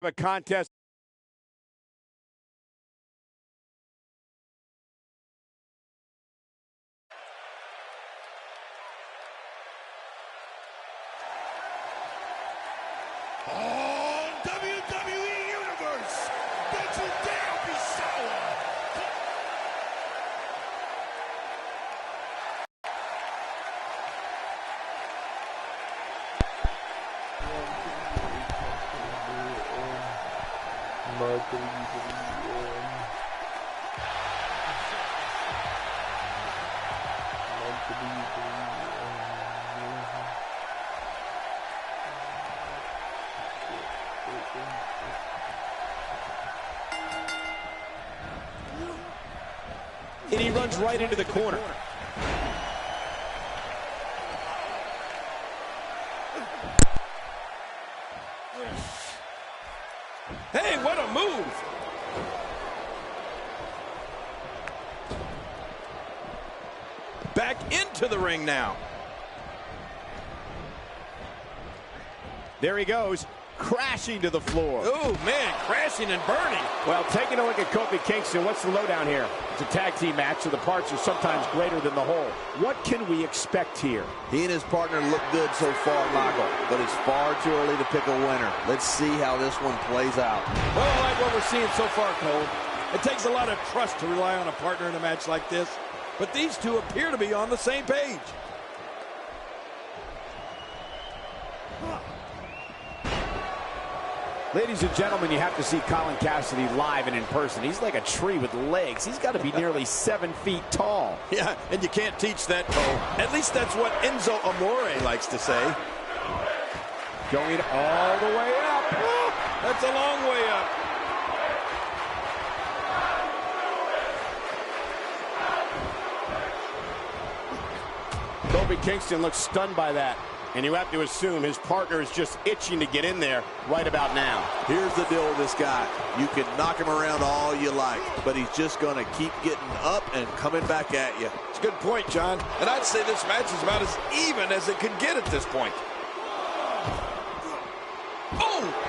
A contest. On WWE Universe, don't you dare be sour. And he runs right into the corner. Hey, what a move! Back into the ring now. There he goes, crashing to the floor. Oh, man, crashing and burning. Well, taking a look at Kofi Kingston, what's the lowdown here? It's a tag team match, so the parts are sometimes greater than the whole. What can we expect here? He and his partner look good so far, Michael, but it's far too early to pick a winner. Let's see how this one plays out. Well, I like what we're seeing so far, Cole. It takes a lot of trust to rely on a partner in a match like this, but these two appear to be on the same page. Ladies and gentlemen, you have to see Colin Cassidy live and in person. He's like a tree with legs. He's got to be nearly 7 feet tall. Yeah, and you can't teach that, Cole. At least that's what Enzo Amore likes to say. Going all the way up. Oh, that's a long way up. Kofi Kingston looks stunned by that. And you have to assume his partner is just itching to get in there right about now. Here's the deal with this guy. You can knock him around all you like, but he's just going to keep getting up and coming back at you. It's a good point, John. And I'd say this match is about as even as it could get at this point. Oh!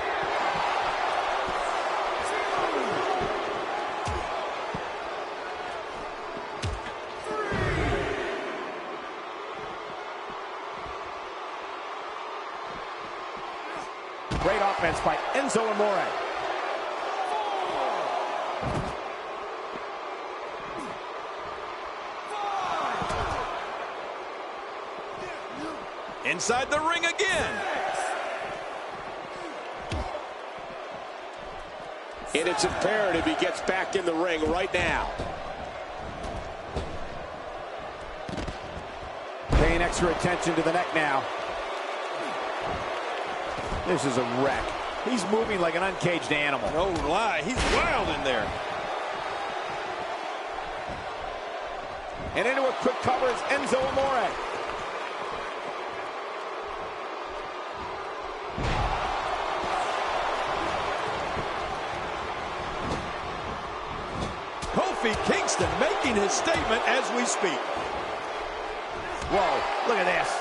Great offense by Enzo Amore. Inside the ring again. And it's imperative he gets back in the ring right now. Paying extra attention to the neck now. This is a wreck. He's moving like an uncaged animal. No lie, he's wild in there. And into a quick cover is Enzo Amore. Kofi Kingston making his statement as we speak. Whoa, look at this.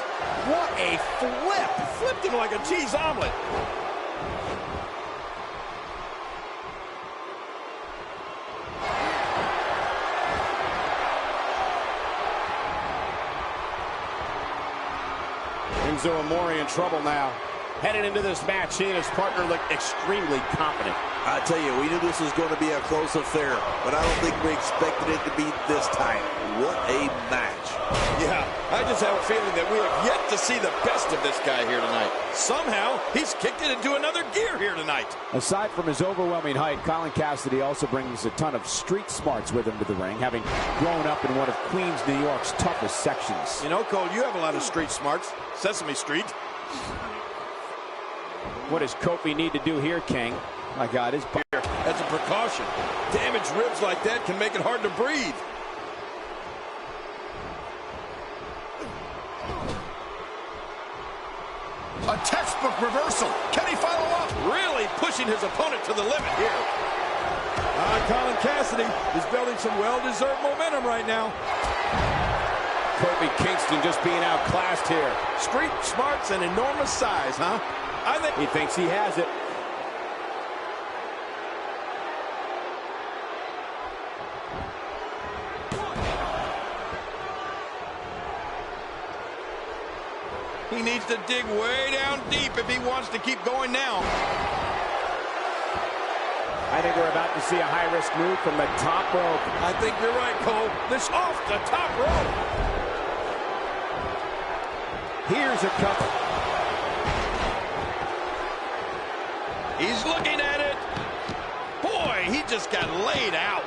What a flip! Flipped him like a cheese omelet. Enzo Amore in trouble now. Headed into this match, he and his partner look extremely confident. I tell you, we knew this was going to be a close affair, but I don't think we expected it to be this tight. What a match. Yeah, I just have a feeling that we have yet to see the best of this guy here tonight. Somehow, he's kicked it into another gear here tonight. Aside from his overwhelming height, Colin Cassidy also brings a ton of street smarts with him to the ring, having grown up in one of Queens, New York's toughest sections. You know, Cole, you have a lot of street smarts. Sesame Street. What does Kofi need to do here, King? My God, his beer as a precaution. Damaged ribs like that can make it hard to breathe. A textbook reversal. Can he follow up? Really pushing his opponent to the limit here. Colin Cassidy is building some well-deserved momentum right now. Kofi Kingston just being outclassed here. Street smarts and enormous size, huh? I think he thinks he has it. He needs to dig way down deep if he wants to keep going now. I think we're about to see a high-risk move from the top rope. I think you're right, Cole. This off the top rope. Here's a cover. He's looking at it. Boy, he just got laid out.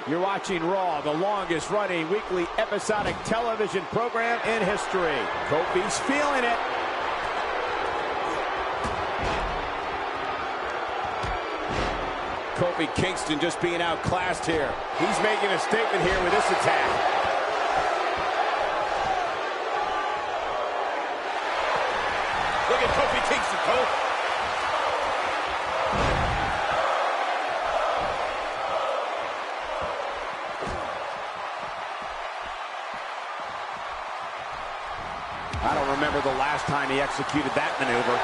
You're watching Raw, the longest-running weekly episodic television program in history. Kofi's feeling it. Kofi Kingston just being outclassed here. He's making a statement here with this attack. Look at Kofi Kingston, Cole. I don't remember the last time he executed that maneuver.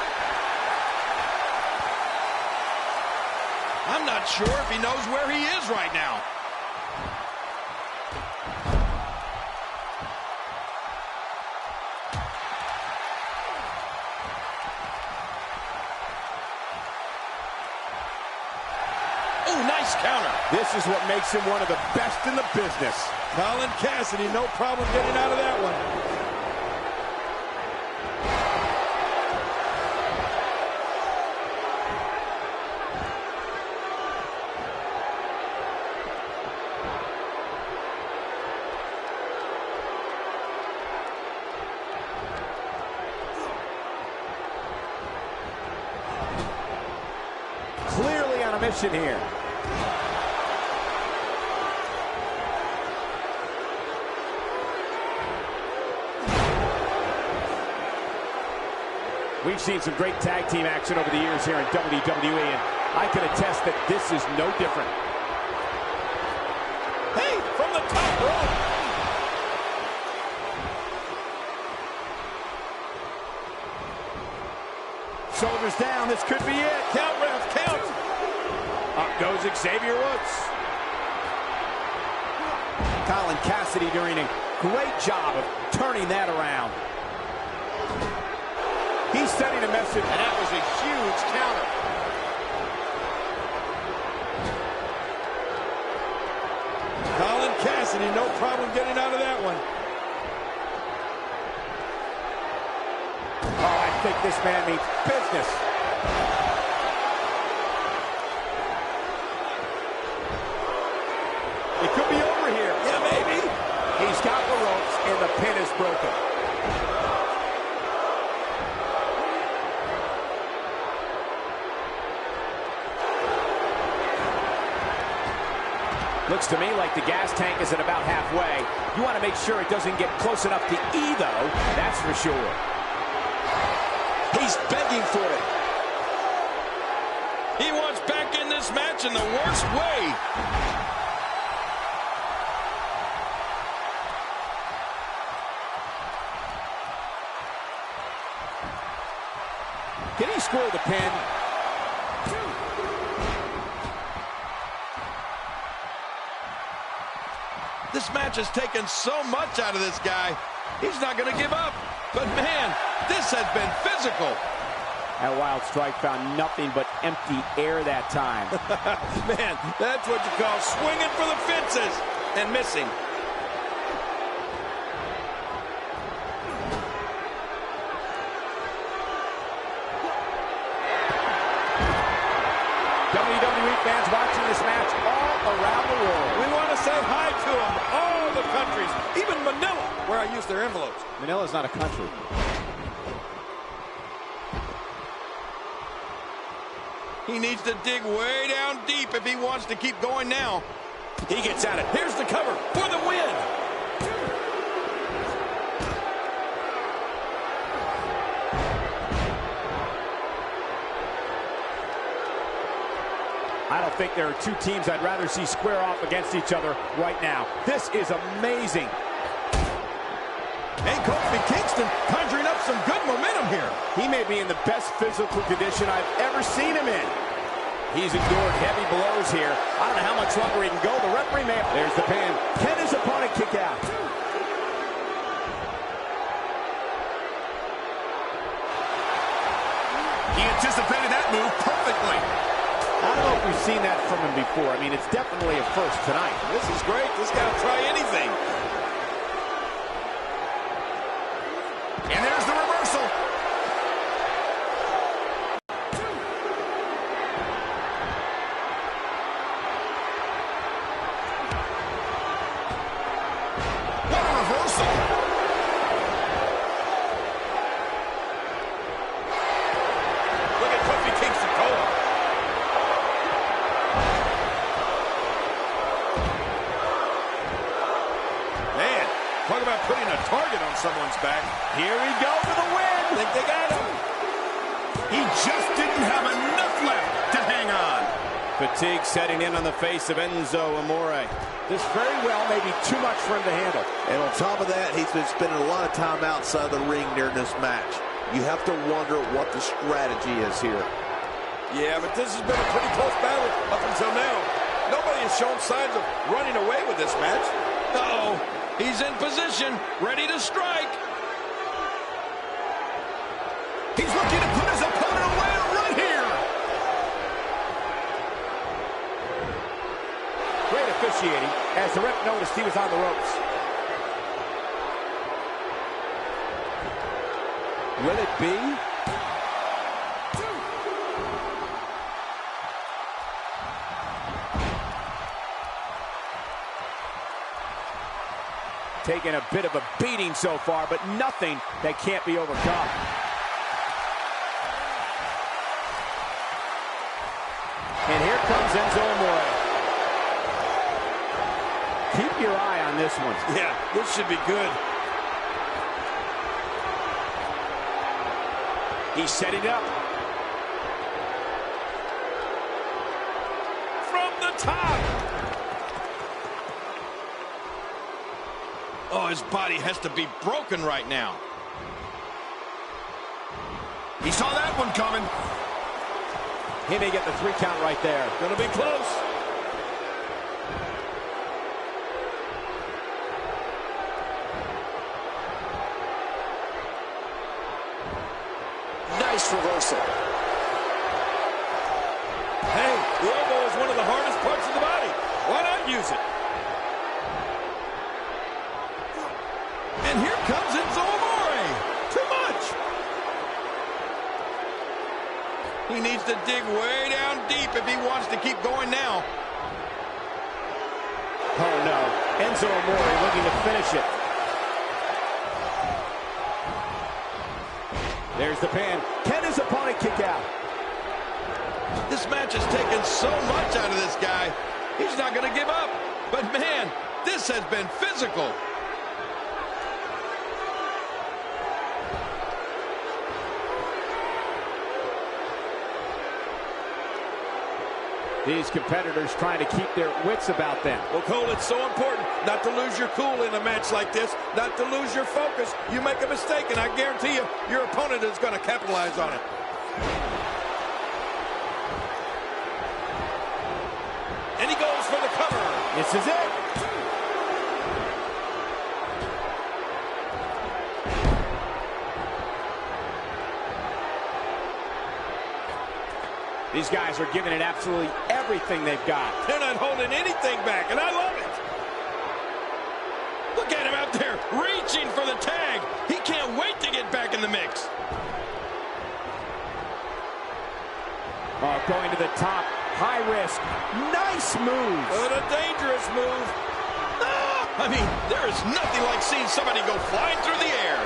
I'm not sure if he knows where he is right now. Oh, nice counter. This is what makes him one of the best in the business. Colin Cassidy, no problem getting out of that one. Clearly on a mission here. We've seen some great tag team action over the years here in WWE, and I can attest that this is no different. Hey, from the top rope. Shoulders down, this could be it. Count, ref, count. Up goes Xavier Woods. Colin Cassidy doing a great job of turning that around. He's sending a message. And that was a huge counter. Colin Cassidy, no problem getting out of that one. Oh, I think this man means business. It could be over here. Yeah, maybe. He's got the ropes, and the pin is broken. Looks to me like the gas tank is at about halfway. You want to make sure it doesn't get close enough to E, though. That's for sure. He's begging for it. He wants back in this match in the worst way. Can he score the pin? This match has taken so much out of this guy. He's not going to give up. But, man, this has been physical. That wild strike found nothing but empty air that time. Man, that's what you call swinging for the fences and missing. WWE fans watching this match all around the world. We want to say hi to them, all the countries, even Manila, where I use their envelopes. Manila's not a country. He needs to dig way down deep if he wants to keep going now. He gets at it. Here's the cover for the win. I don't think there are two teams I'd rather see square off against each other right now. This is amazing. Hey, Kofi Kingston conjuring up some good momentum here. He may be in the best physical condition I've ever seen him in. He's endured heavy blows here. I don't know how much longer he can go. The referee may... There's the pin. Can his opponent kick out? He anticipated that move perfectly. I don't know if we've seen that from him before. I mean, it's definitely a first tonight. This is great. This guy will try anything. And there's the reversal. What a reversal. Look at Kofi Kingston go. Man, talk about putting a target on someone's back. Here we go for the win. I think they got him. He just didn't have enough left to hang on. Fatigue setting in on the face of Enzo Amore. This very well may be too much for him to handle. And on top of that, he's been spending a lot of time outside the ring during this match. You have to wonder what the strategy is here. Yeah, but this has been a pretty close battle up until now. Nobody has shown signs of running away with this match. Uh-oh. He's in position, ready to strike. He's looking to put his opponent away right here. Great officiating as the ref noticed he was on the ropes. Will it be? Taking a bit of a beating so far, but nothing that can't be overcome. And here comes Enzo Amore. Keep your eye on this one. Yeah, this should be good. He's setting up. From the top. Oh, his body has to be broken right now. He saw that one coming. He may get the 3 count right there. Gonna be close. Nice reversal. Hey, the elbow is one of the hardest parts of the body. Why not use it? And here comes Enzo Amore. Too much. He needs to dig way down deep if he wants to keep going now. Oh no, Enzo Amore looking to finish it. There's the pin. Can his opponent kick out? This match has taken so much out of this guy. He's not going to give up. But man, this has been physical. These competitors trying to keep their wits about them. Well, Cole, it's so important not to lose your cool in a match like this, not to lose your focus. You make a mistake, and I guarantee you, your opponent is going to capitalize on it. And he goes for the cover. This is it. These guys are giving it absolutely everything they've got. They're not holding anything back, and I love it. Look at him out there, reaching for the tag. He can't wait to get back in the mix. Going to the top, high risk, nice move. But a dangerous move. I mean, there is nothing like seeing somebody go flying through the air.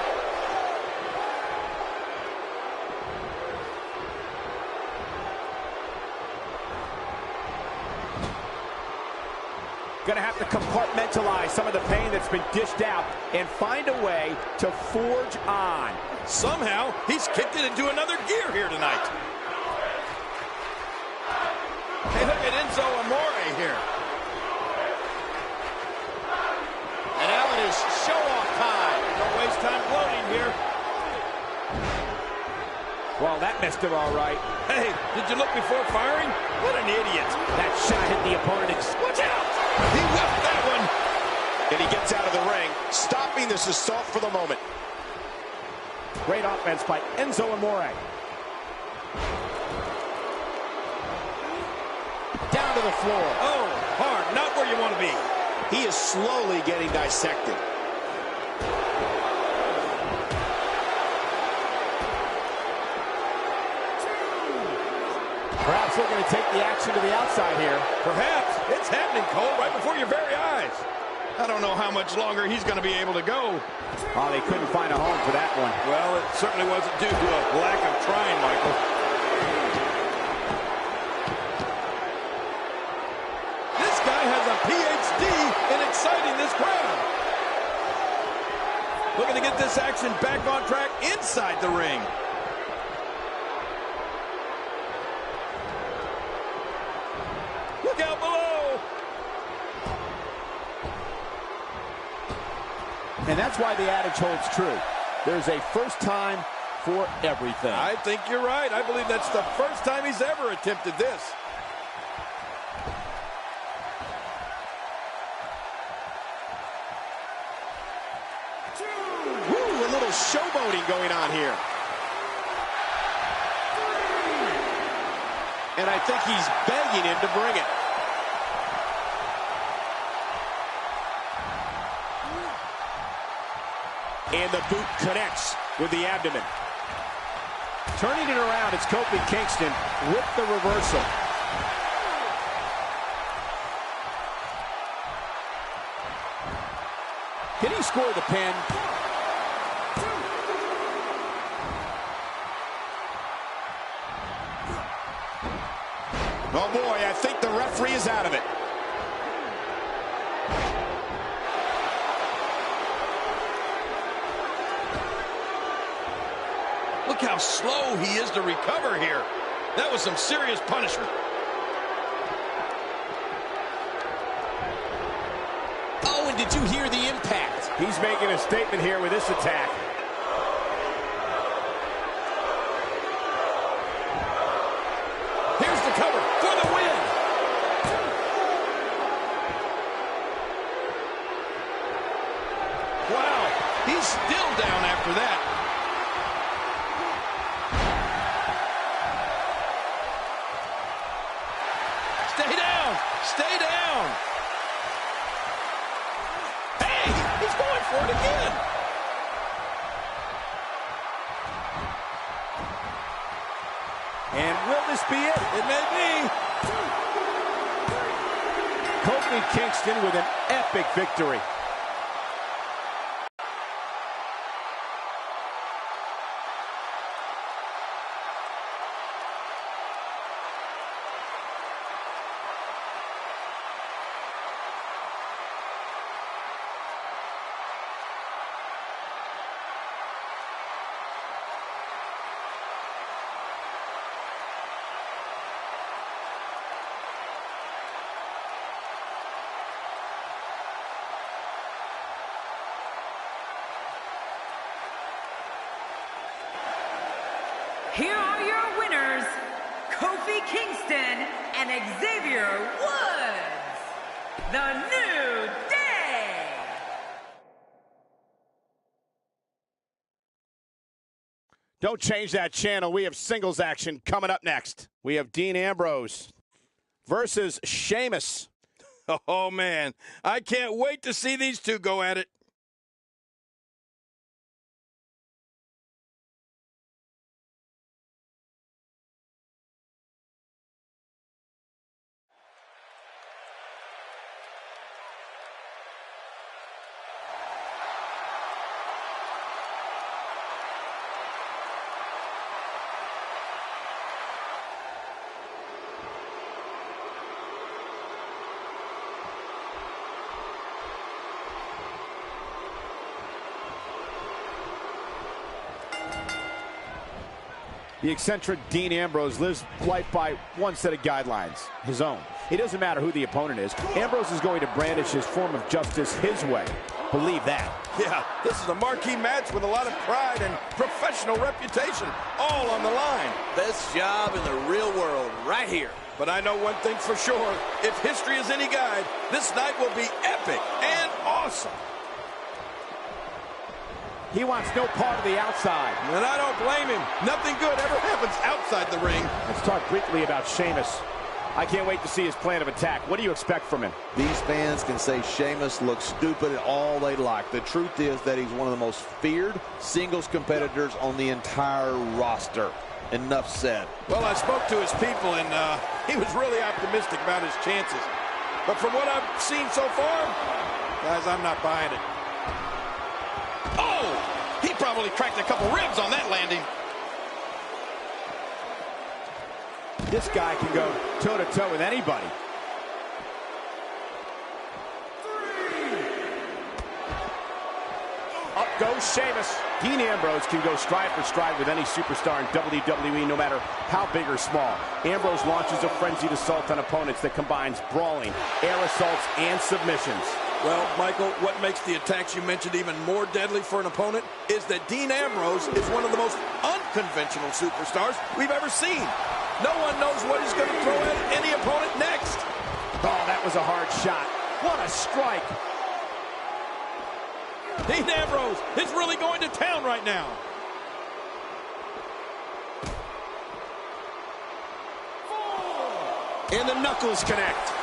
Gonna have to compartmentalize some of the pain that's been dished out and find a way to forge on. Somehow, he's kicked it into another gear here tonight. Hey, look at Enzo Amore here. And now it is show-off time. Don't waste time gloating here. Well, that missed him all right. Hey, did you look before firing? What an idiot. That shot hit the opponent. Watch out! He whipped that one. And he gets out of the ring, stopping this assault for the moment. Great offense by Enzo Amore. Down to the floor. Oh, hard. Not where you want to be. He is slowly getting dissected. Perhaps looking to take the action to the outside here. Perhaps. It's happening, Cole, right before your very eyes. I don't know how much longer he's going to be able to go. Oh, they couldn't find a home for that one. Well, it certainly wasn't due to a lack of trying, Michael. This guy has a PhD in exciting this crowd. Looking to get this action back on track inside the ring. Look out below. And that's why the adage holds true. There's a first time for everything. I think you're right. I believe that's the first time he's ever attempted this. Ooh, a little showboating going on here. And I think he's begging him to bring it. And the boot connects with the abdomen. Turning it around, it's Kofi Kingston with the reversal. Can he score the pin? Oh boy, I think the referee is out of it. Look how slow he is to recover here. That was some serious punishment. Oh, and did you hear the impact? He's making a statement here with this attack. Here's the cover for the win. Wow, he's still down after that. Stay down! Stay down! Hey! He's going for it again! And will this be it? It may be. Kofi Kingston with an epic victory. Here are your winners, Kofi Kingston and Xavier Woods, the New Day. Don't change that channel. We have singles action coming up next. We have Dean Ambrose versus Sheamus. Oh, man. I can't wait to see these two go at it. The eccentric Dean Ambrose lives life by one set of guidelines, his own. It doesn't matter who the opponent is. Ambrose is going to brandish his form of justice his way. Believe that. Yeah, this is a marquee match with a lot of pride and professional reputation, all on the line. Best job in the real world, right here. But I know one thing for sure. If history is any guide, this night will be epic and awesome. He wants no part of the outside. And I don't blame him. Nothing good ever happens outside the ring. Let's talk briefly about Sheamus. I can't wait to see his plan of attack. What do you expect from him? These fans can say Sheamus looks stupid all they like. The truth is that he's one of the most feared singles competitors on the entire roster. Enough said. Well, I spoke to his people, and he was really optimistic about his chances. But from what I've seen so far, guys, I'm not buying it. Oh! He probably cracked a couple ribs on that landing. This guy can go toe-to-toe with anybody. Up goes Sheamus. Dean Ambrose can go stride for stride with any superstar in WWE, no matter how big or small. Ambrose launches a frenzied assault on opponents that combines brawling, air assaults, and submissions. Well, Michael, what makes the attacks you mentioned even more deadly for an opponent is that Dean Ambrose is one of the most unconventional superstars we've ever seen. No one knows what he's going to throw at any opponent next. Oh, that was a hard shot. What a strike. Dean Ambrose is really going to town right now. And the knuckles connect.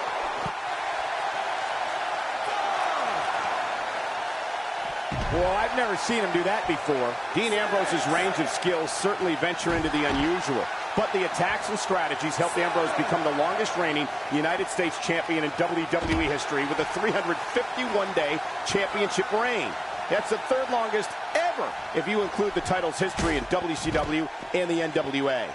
Well, I've never seen him do that before. Dean Ambrose's range of skills certainly venture into the unusual. But the attacks and strategies helped Ambrose become the longest reigning United States champion in WWE history with a 351-day championship reign. That's the third longest ever if you include the title's history in WCW and the NWA.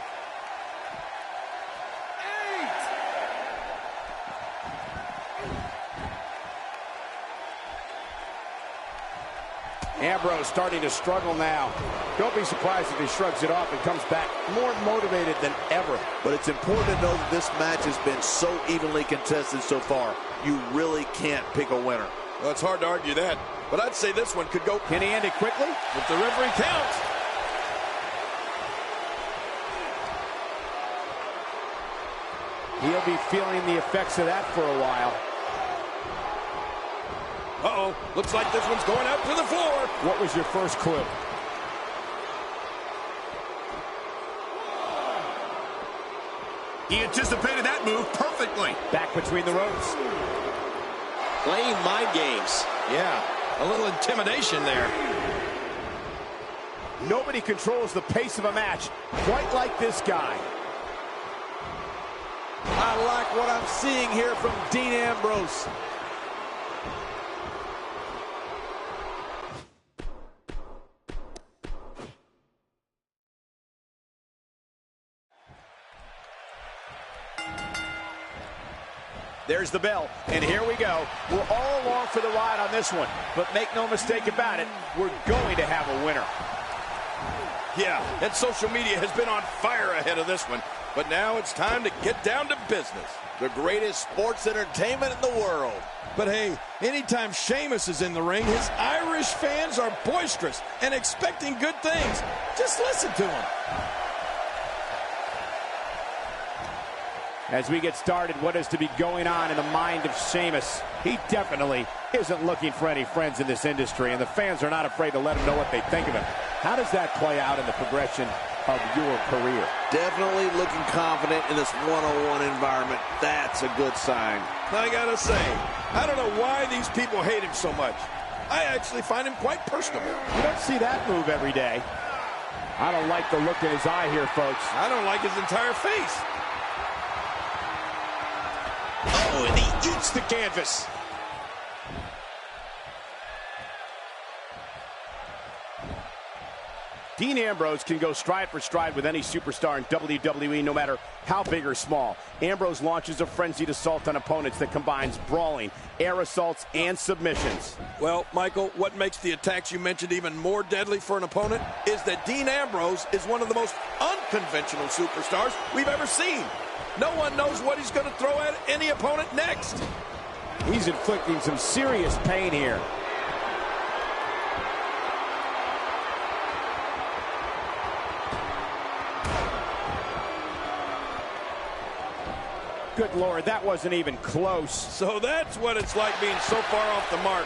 Ambrose starting to struggle now. Don't be surprised if he shrugs it off and comes back more motivated than ever. But it's important to know that this match has been so evenly contested so far. You really can't pick a winner. Well, it's hard to argue that, but I'd say this one could go. Can he end it quickly? If the referee counts. He'll be feeling the effects of that for a while. Uh-oh, looks like this one's going out to the floor. What was your first clue? He anticipated that move perfectly. Back between the ropes. Playing mind games. Yeah, a little intimidation there. Nobody controls the pace of a match quite like this guy. I like what I'm seeing here from Dean Ambrose. There's the bell, and here we go. We're all along for the ride on this one, but make no mistake about it, we're going to have a winner. Yeah, and social media has been on fire ahead of this one, but now it's time to get down to business. The greatest sports entertainment in the world. But hey, anytime Sheamus is in the ring, his Irish fans are boisterous and expecting good things. Just listen to him. As we get started, what is to be going on in the mind of Sheamus? He definitely isn't looking for any friends in this industry, and the fans are not afraid to let him know what they think of him. How does that play out in the progression of your career? Definitely looking confident in this one-on-one environment. That's a good sign. I gotta say, I don't know why these people hate him so much. I actually find him quite personable. You don't see that move every day. I don't like the look in his eye here, folks. I don't like his entire face. Oh, and he eats the canvas. Dean Ambrose can go stride for stride with any superstar in WWE, no matter how big or small. Ambrose launches a frenzied assault on opponents that combines brawling, air assaults, and submissions. Well, Michael, what makes the attacks you mentioned even more deadly for an opponent is that Dean Ambrose is one of the most unconventional superstars we've ever seen. No one knows what he's going to throw at any opponent next. He's inflicting some serious pain here. Good Lord, that wasn't even close. So that's what it's like being so far off the mark.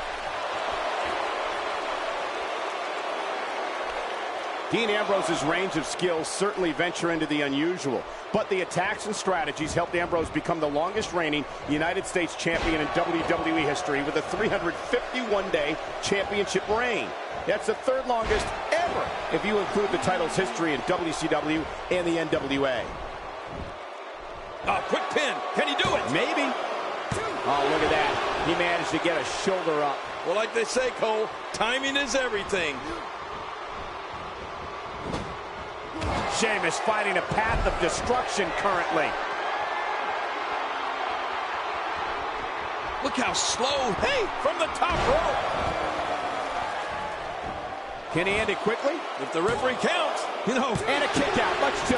Dean Ambrose's range of skills certainly venture into the unusual, but the attacks and strategies helped Ambrose become the longest reigning United States champion in WWE history with a 351-day championship reign. That's the third longest ever if you include the title's history in WCW and the NWA. Quick pin. Can he do it? Maybe. Oh, look at that. He managed to get a shoulder up. Well, like they say, Cole, timing is everything. Sheamus fighting a path of destruction currently. Look how slow. Hey, from the top rope. Can he end it quickly? If the referee counts, And a kick out, much to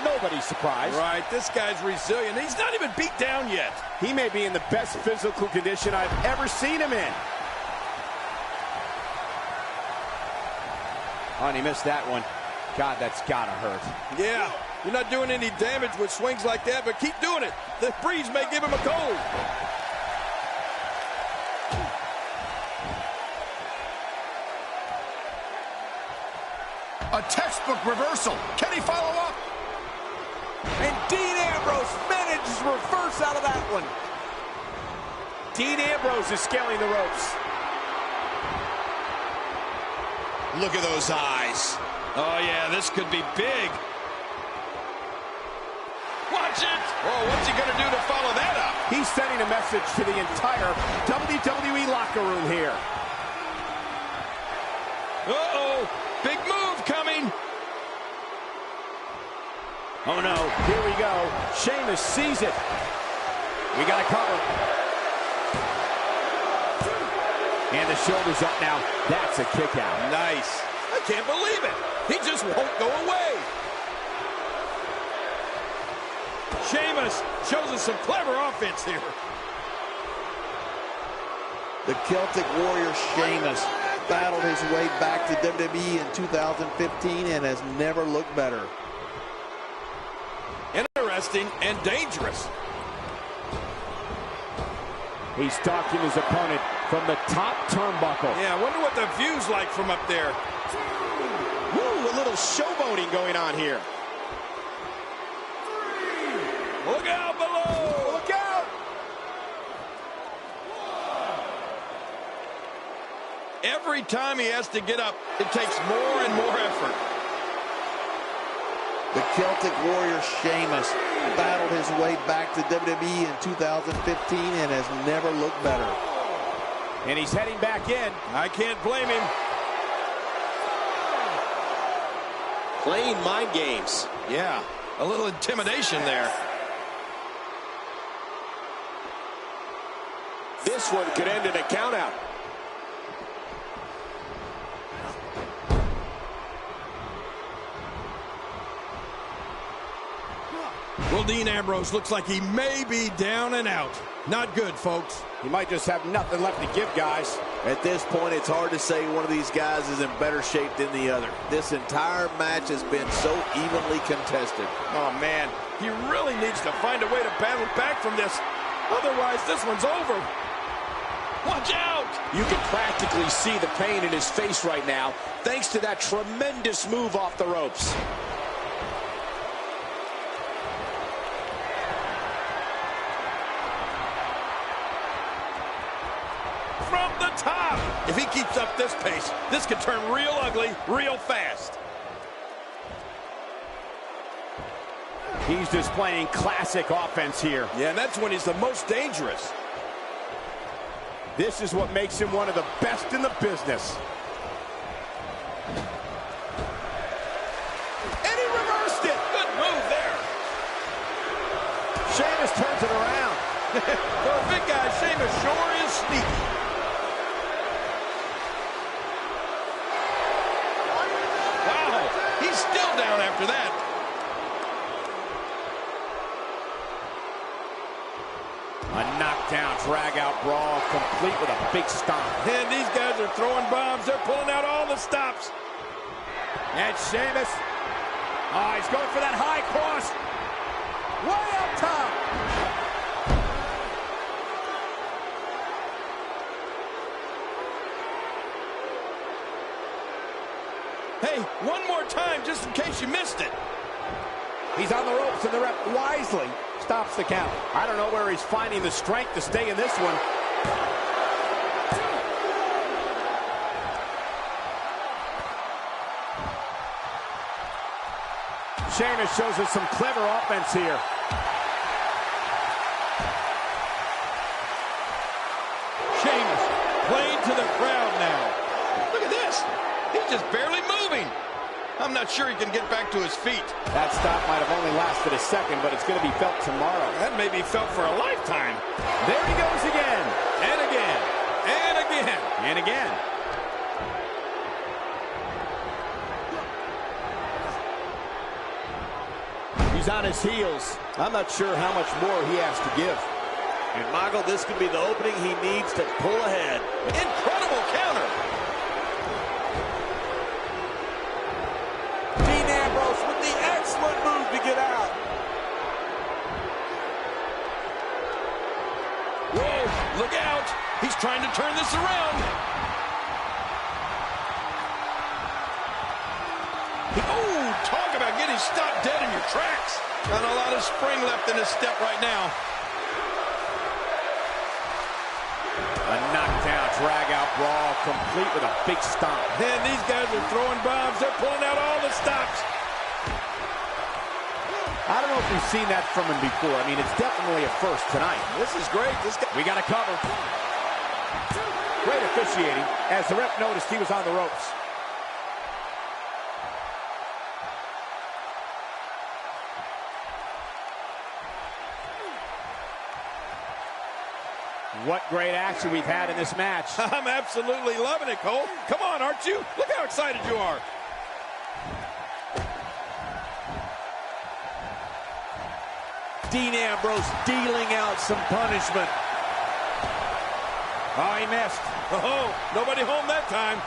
nobody's surprise. Right, this guy's resilient. He's not even beat down yet. He may be in the best physical condition I've ever seen him in. Oh, and he missed that one. God, that's gotta hurt. Yeah, you're not doing any damage with swings like that, but keep doing it. The breeze may give him a cold. A textbook reversal. Can he follow up? And Dean Ambrose manages to reverse out of that one. Dean Ambrose is scaling the ropes. Look at those eyes. Oh, yeah, this could be big. Watch it. Oh, what's he going to do to follow that up? He's sending a message to the entire WWE locker room here. Uh-oh, big move coming. Oh, no, here we go. Sheamus sees it. We got a cover. And the shoulder's up now. That's a kick out. Nice. I can't believe it. He just won't go away. Sheamus shows us some clever offense here. The Celtic Warrior Sheamus battled his way back to WWE in 2015 and has never looked better. Interesting and dangerous. He's stalking his opponent from the top turnbuckle. Yeah, I wonder what the view's like from up there. Woo, a little showboating going on here. Look out below! Look out! Every time he has to get up, it takes more and more effort. The Celtic Warrior Sheamus battled his way back to WWE in 2015 and has never looked better. And he's heading back in. I can't blame him. Playing mind games. Yeah, a little intimidation there. This one could end in a countout. Well, Dean Ambrose looks like he may be down and out. Not good, folks. He might just have nothing left to give, guys. At this point, it's hard to say one of these guys is in better shape than the other. This entire match has been so evenly contested. Oh, man, he really needs to find a way to battle back from this. Otherwise, this one's over. Watch out! You can practically see the pain in his face right now, thanks to that tremendous move off the ropes. From the top! If he keeps up this pace, this could turn real ugly real fast. He's displaying classic offense here. Yeah, and that's when he's the most dangerous. This is what makes him one of the best in the business. And he reversed it! Good move there. Sheamus turns it around. For a big guy, Sheamus sure is sneaky. Wow, he's still down after that. A knockdown, drag-out brawl, complete with a big stomp. And these guys are throwing bombs. They're pulling out all the stops. And Sheamus, he's going for that high cross. Way up top. Hey, one more time just in case you missed it. He's on the ropes, and the ref wisely stops the count. I don't know where he's finding the strength to stay in this one. Sheamus shows us some clever offense here. Sheamus playing to the crowd now. Look at this. He's just barely moving. I'm not sure he can get back to his feet. That stop might have only lasted a second, but it's going to be felt tomorrow. That may be felt for a lifetime. There he goes again. And again. And again. And again. He's on his heels. I'm not sure how much more he has to give. And Michael, this could be the opening he needs to pull ahead. Incredible counter. Dean Ambrose with the excellent move to get out. Whoa, look out. He's trying to turn this around. Oh, talk about getting stopped dead in your tracks. Not a lot of spring left in his step right now. A knockdown, drag-out brawl, complete with a big stomp. Man, these guys are throwing bombs. They're pulling out all the stops. I don't know if we've seen that from him before. I mean, it's definitely a first tonight. This is great. We got a cover. Great officiating, as the ref noticed he was on the ropes. What great action we've had in this match. I'm absolutely loving it, Cole. Come on, aren't you? Look how excited you are. Dean Ambrose dealing out some punishment. Oh, he missed. Oh, nobody home that time.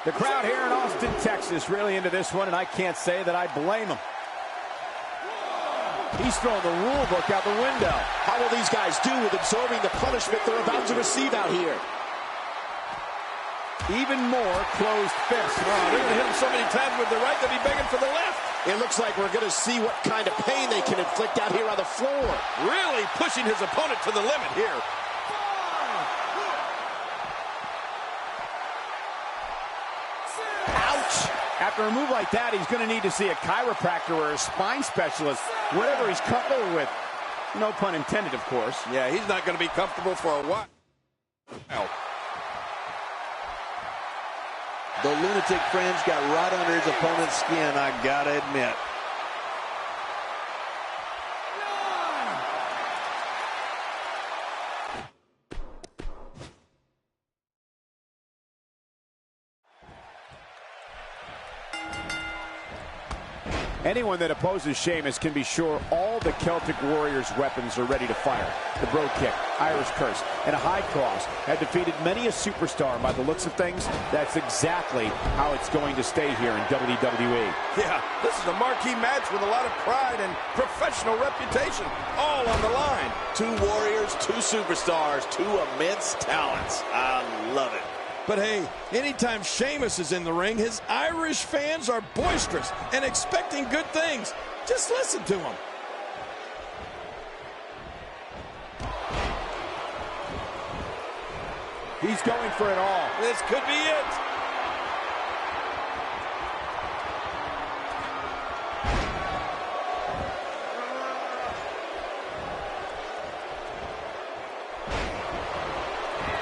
The crowd here in Austin, Texas, really into this one, and I can't say that I blame them. He's throwing the rule book out the window. How will these guys do with absorbing the punishment they're about to receive out here? Even more closed fists. Oh, they're going to hit him so many times with the right that he's begging for the left. It looks like we're going to see what kind of pain they can inflict out here on the floor. Really pushing his opponent to the limit here. After a move like that, he's going to need to see a chiropractor or a spine specialist, whatever he's comfortable with. No pun intended, of course. Yeah, he's not going to be comfortable for a while. The lunatic fringe got right under his opponent's skin, I gotta admit. Anyone that opposes Sheamus can be sure all the Celtic Warriors' weapons are ready to fire. The Bro Kick, Irish Curse, and a high cross have defeated many a superstar. And by the looks of things, that's exactly how it's going to stay here in WWE. Yeah, this is a marquee match with a lot of pride and professional reputation, all on the line. Two warriors, two superstars, two immense talents. I love it. But hey, anytime Sheamus is in the ring, his Irish fans are boisterous and expecting good things. Just listen to him. He's going for it all. This could be it.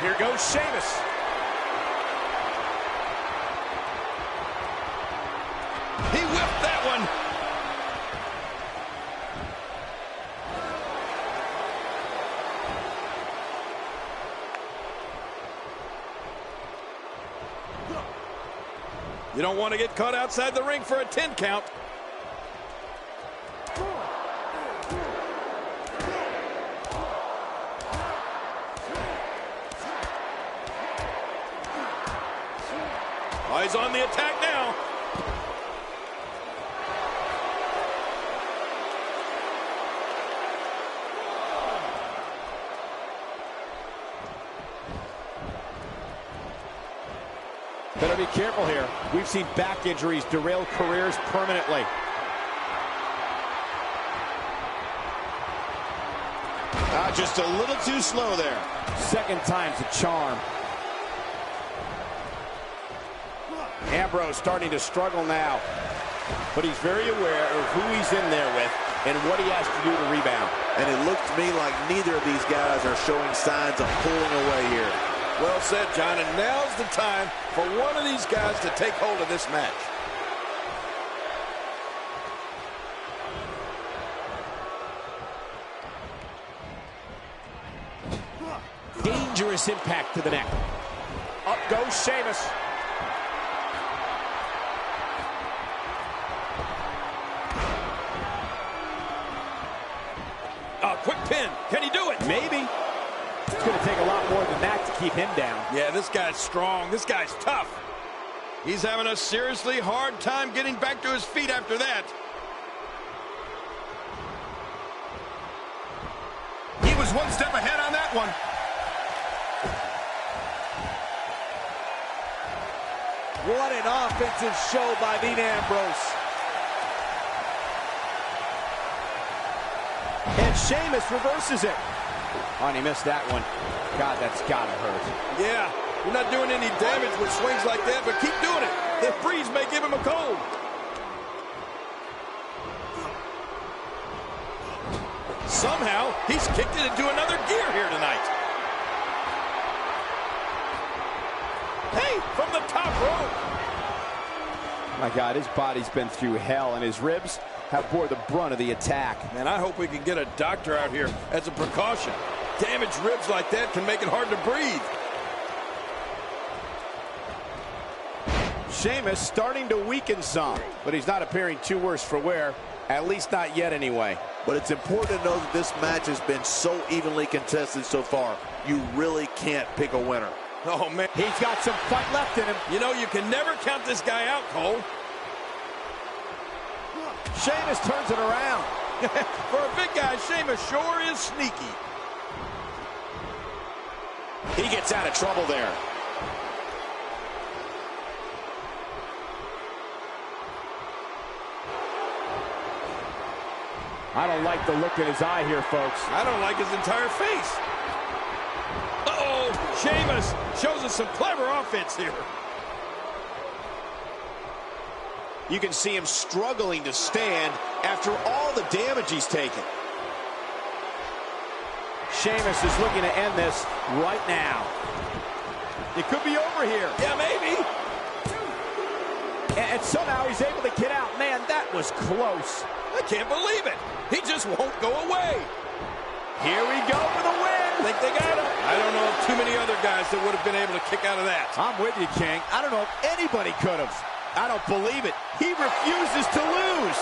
Here goes Sheamus. He whipped that one. You don't want to get caught outside the ring for a 10 count. Oh, he's on the attack now. Better be careful here. We've seen back injuries derail careers permanently. Just a little too slow there. Second time's a charm. Ambrose starting to struggle now. But he's very aware of who he's in there with and what he has to do to rebound. And it looks to me like neither of these guys are showing signs of pulling away here. Well said, John, and now's the time for one of these guys to take hold of this match. Dangerous impact to the neck. Up goes Sheamus. Quick pin. Can he do it? Maybe. It's going to take a lot more than that to keep him down. Yeah, this guy's strong. This guy's tough. He's having a seriously hard time getting back to his feet after that. He was one step ahead on that one. What an offensive show by Dean Ambrose. And Sheamus reverses it. Oh, and he missed that one. God, that's gotta hurt. Yeah, you're not doing any damage with swings like that, but keep doing it. The breeze may give him a cold. Somehow, he's kicked it into another gear here tonight. Hey, from the top rope. My God, his body's been through hell, and his ribs have bore the brunt of the attack. And I hope we can get a doctor out here as a precaution. Damaged ribs like that can make it hard to breathe. Sheamus starting to weaken some, but he's not appearing too worse for wear, at least not yet anyway. But it's important to know that this match has been so evenly contested so far. You really can't pick a winner. Oh, man. He's got some fight left in him. You know, you can never count this guy out, Cole. Sheamus turns it around. For a big guy, Sheamus sure is sneaky. He gets out of trouble there. I don't like the look in his eye here, folks. I don't like his entire face. Uh-oh, Sheamus shows us some clever offense here. You can see him struggling to stand after all the damage he's taken. Sheamus is looking to end this right now. It could be over here. Yeah, maybe. And somehow he's able to get out. Man, that was close. I can't believe it. He just won't go away. Here we go for the win. Think they got him? I don't know of too many other guys that would have been able to kick out of that. I'm with you, King. I don't know if anybody could have. I don't believe it. He refuses to lose.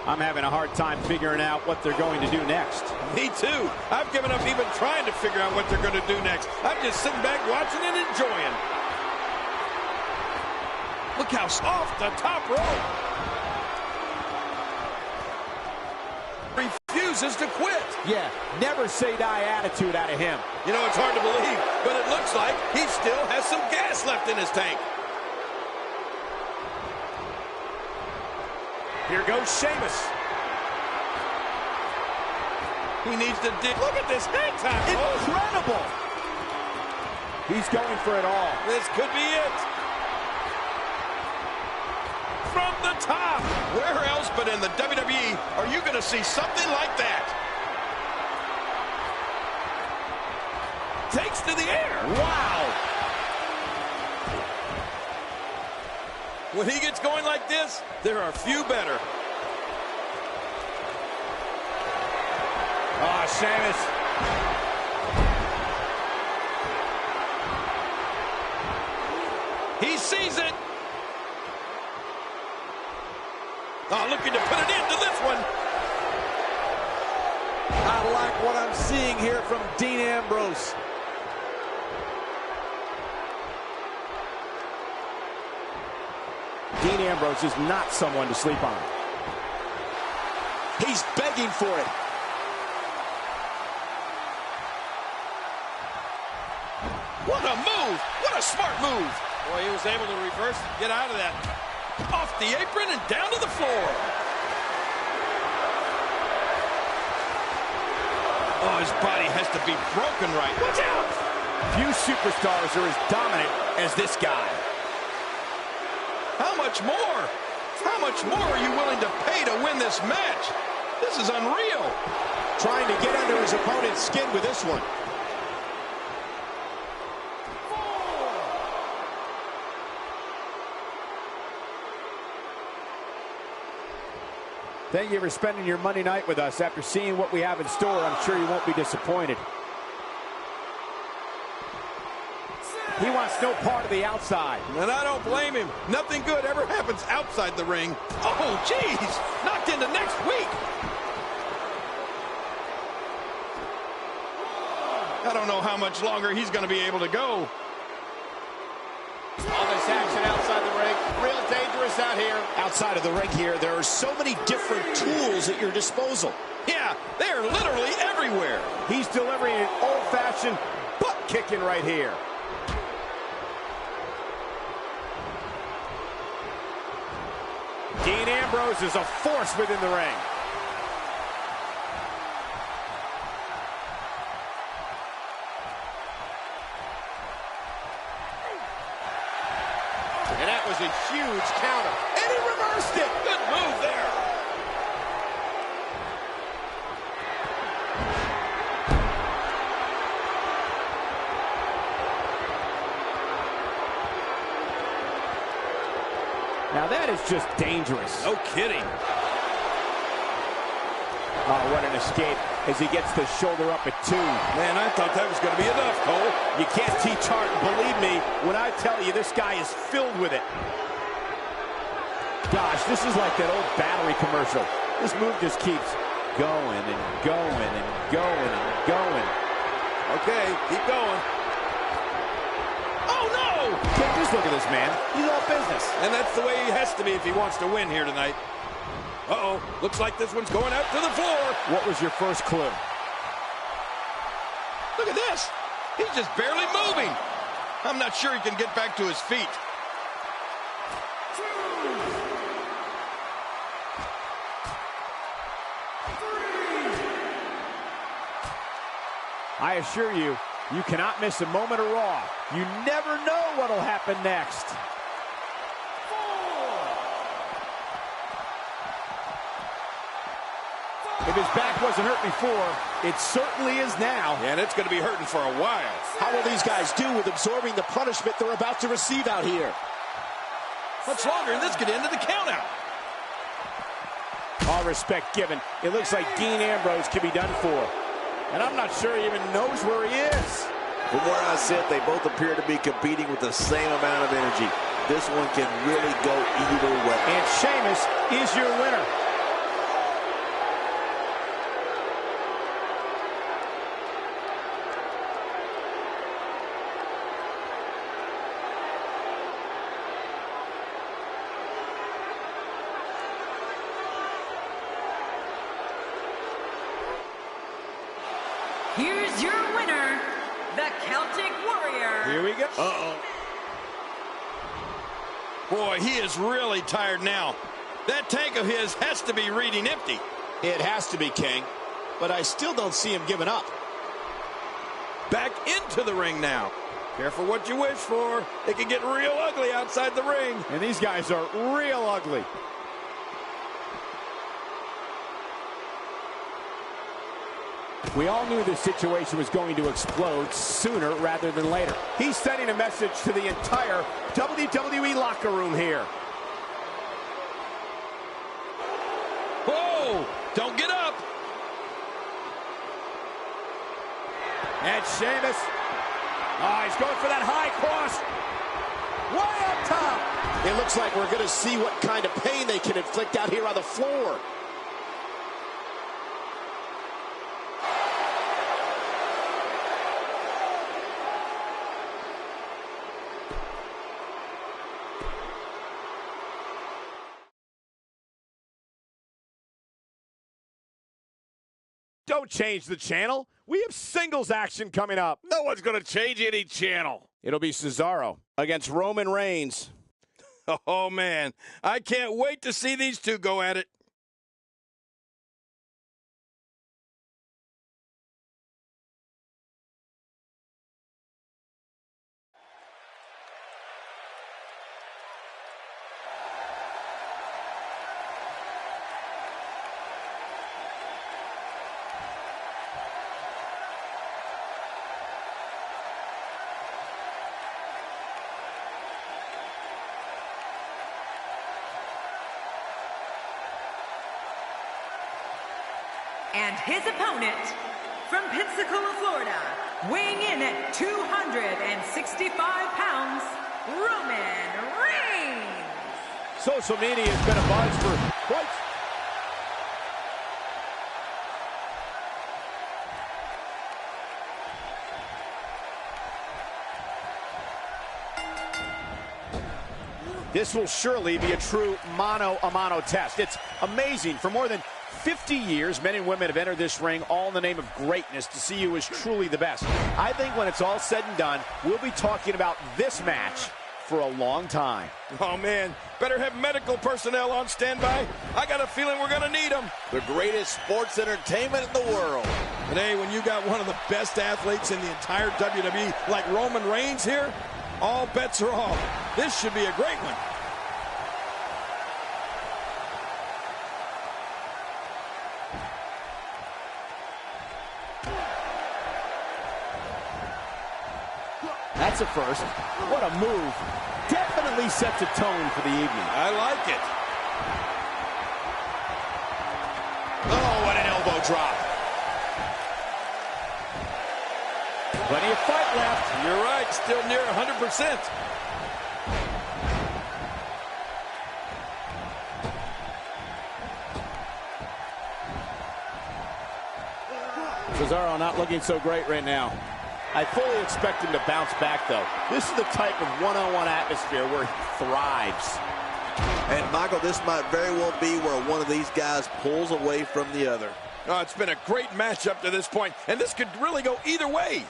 I'm having a hard time figuring out what they're going to do next. Me too. I've given up even trying to figure out what they're going to do next. I'm just sitting back watching and enjoying. Look how off the top rope. Refuses to quit. Yeah, never say die attitude out of him. You know, it's hard to believe, but it looks like he still has some gas left in his tank. Here goes Sheamus. He needs to dig. Look at this hang time. Incredible. He's going for it all. This could be it. From the top. Where else but in the WWE are you going to see something like that? Takes to the air. Wow. When he gets going like this, there are few better. Oh, Sheamus. He sees it. Oh, looking to put it into this one. I like what I'm seeing here from Dean Ambrose. Dean Ambrose is not someone to sleep on. He's begging for it. What a move! What a smart move! Boy, he was able to reverse and get out of that. Off the apron and down to the floor. Oh, his body has to be broken right. Watch out! Few superstars are as dominant as this guy. How much more? How much more are you willing to pay to win this match? This is unreal. Trying to get under his opponent's skin with this one. Thank you for spending your Monday night with us. After seeing what we have in store, I'm sure you won't be disappointed. He wants no part of the outside. And I don't blame him. Nothing good ever happens outside the ring. Oh, jeez. Knocked into next week. I don't know how much longer he's going to be able to go. All this action outside the ring, real dangerous out here. Outside of the ring here, there are so many different tools at your disposal. Yeah, they're literally everywhere. He's delivering an old-fashioned butt kicking right here. Dean Ambrose is a force within the ring. And that was a huge counter. And he reversed it. Good move there. Now that is just dangerous. No kidding. Oh, what an escape as he gets the shoulder up at 2. Man, I thought that was going to be enough, Cole. You can't teach heart. Believe me when I tell you this guy is filled with it. Gosh, this is like that old battery commercial. This move just keeps going and going and going and going. Okay, keep going. Oh, no! Can't just look at this man. He's all business. And that's the way he has to be if he wants to win here tonight. Uh-oh, looks like this one's going out to the floor. What was your first clue? Look at this. He's just barely moving. I'm not sure he can get back to his feet. I assure you, you cannot miss a moment of Raw. You never know what'll happen next. If his back wasn't hurt before, it certainly is now. Yeah, and it's going to be hurting for a while. How will these guys do with absorbing the punishment they're about to receive out here? Much longer, and this could end in the countout. All respect given, it looks like Dean Ambrose can be done for. And I'm not sure he even knows where he is. From where I sit, they both appear to be competing with the same amount of energy. This one can really go either way. And Sheamus is your winner. Here's your winner, the Celtic Warrior. Here we go. Uh-oh. Boy, he is really tired now. That tank of his has to be reading empty. It has to be, King. But I still don't see him giving up. Back into the ring now. Careful what you wish for. It can get real ugly outside the ring. And these guys are real ugly. We all knew this situation was going to explode sooner rather than later. He's sending a message to the entire WWE locker room here. Whoa! Don't get up! And Sheamus. Oh, he's going for that high cross. Way up top. It looks like we're going to see what kind of pain they can inflict out here on the floor. Don't change the channel. We have singles action coming up. No one's going to change any channel. It'll be Cesaro against Roman Reigns. Oh, man. I can't wait to see these two go at it. And his opponent, from Pensacola, Florida, weighing in at 265 pounds, Roman Reigns. Social media has been abuzz for quite... This will surely be a true mano-a-mano test. It's amazing. For more than 50 years, men and women have entered this ring all in the name of greatness to see who is truly the best. I think when it's all said and done, we'll be talking about this match for a long time. Oh, man. Better have medical personnel on standby. I got a feeling we're going to need them. The greatest sports entertainment in the world. And hey, when you got one of the best athletes in the entire WWE like Roman Reigns here, all bets are off. This should be a great one. That's a first. What a move. Definitely sets a tone for the evening. I like it. Oh, what an elbow drop. Plenty of fight left. You're right, still near 100%. Cesaro not looking so great right now. I fully expect him to bounce back, though. This is the type of one-on-one atmosphere where he thrives. And, Michael, this might very well be where one of these guys pulls away from the other. Oh, it's been a great match up to this point, and this could really go either way.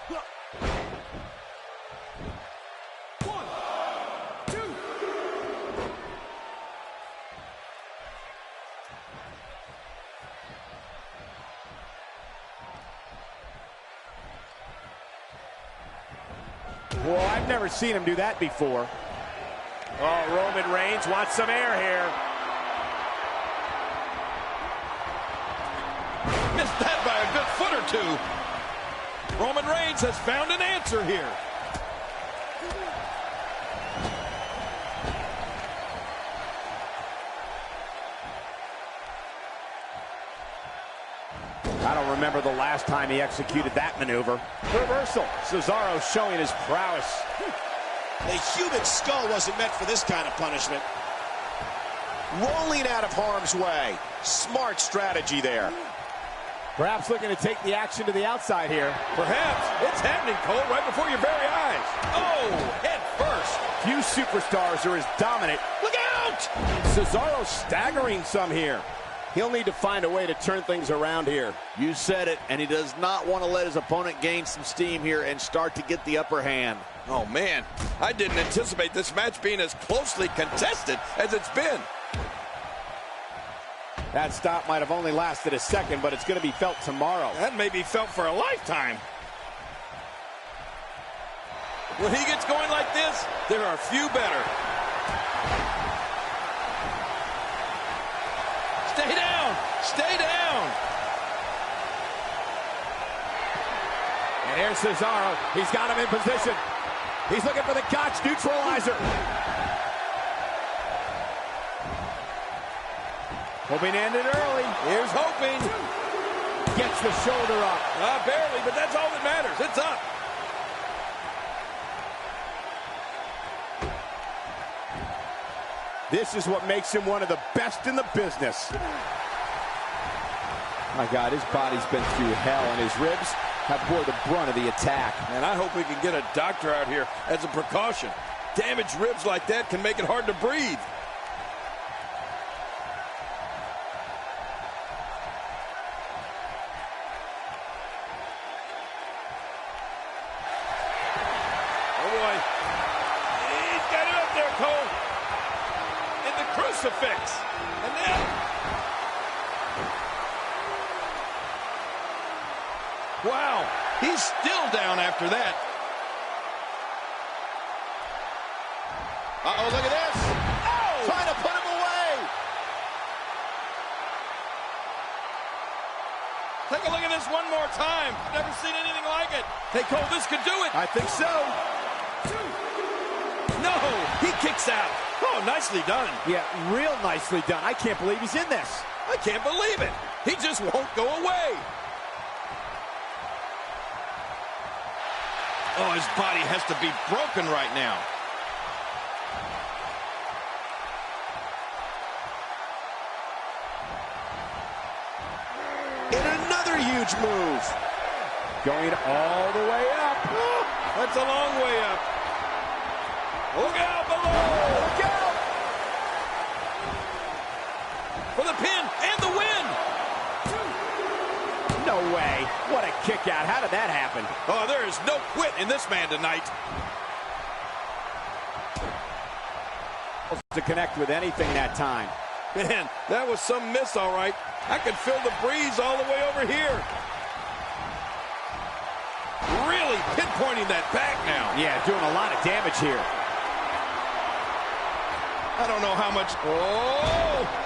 Well, I've never seen him do that before. Oh, Roman Reigns wants some air here. Missed that by a good foot or two. Roman Reigns has found an answer here. I don't remember the last time he executed that maneuver. Reversal. Cesaro showing his prowess. The human skull wasn't meant for this kind of punishment. Rolling out of harm's way. Smart strategy there. Perhaps looking to take the action to the outside here. Perhaps. It's happening, Cole, right before your very eyes. Oh, head first. Few superstars are as dominant. Look out! Cesaro staggering some here. He'll need to find a way to turn things around here. You said it, and he does not want to let his opponent gain some steam here and start to get the upper hand. Oh, man. I didn't anticipate this match being as closely contested as it's been. That stop might have only lasted a second, but it's going to be felt tomorrow. That may be felt for a lifetime. When he gets going like this, there are few better. Stay down! Stay down! And here's Cesaro. He's got him in position. He's looking for the Gotch neutralizer. Hoping to end it early. Here's hoping. Gets the shoulder up. Barely, but that's all that matters. It's up. This is what makes him one of the best in the business. My God, his body's been through hell, and his ribs have bore the brunt of the attack. And I hope we can get a doctor out here as a precaution. Damaged ribs like that can make it hard to breathe. boy. He's got it up there, Cole. In the crucifix. And now... Wow. He's still down after that. Uh-oh, look at this. Oh! Trying to put him away. Take a look at this one more time. Never seen anything like it. Hey, Cole, this could do it. I think so. No, he kicks out. Oh, nicely done. Yeah, real nicely done. I can't believe he's in this. I can't believe it. He just won't go away. Oh, his body has to be broken right now. In another huge move. Going all the way up. Oh, that's a long way up. Look out below. Look out. For the pin and the win. No way. What a kick out. How did that happen? Oh, there is no quit in this man tonight. To connect with anything that time. Man, that was some miss, all right. I could feel the breeze all the way over here. Really pinpointing that back now. Yeah, doing a lot of damage here. I don't know how much. Oh!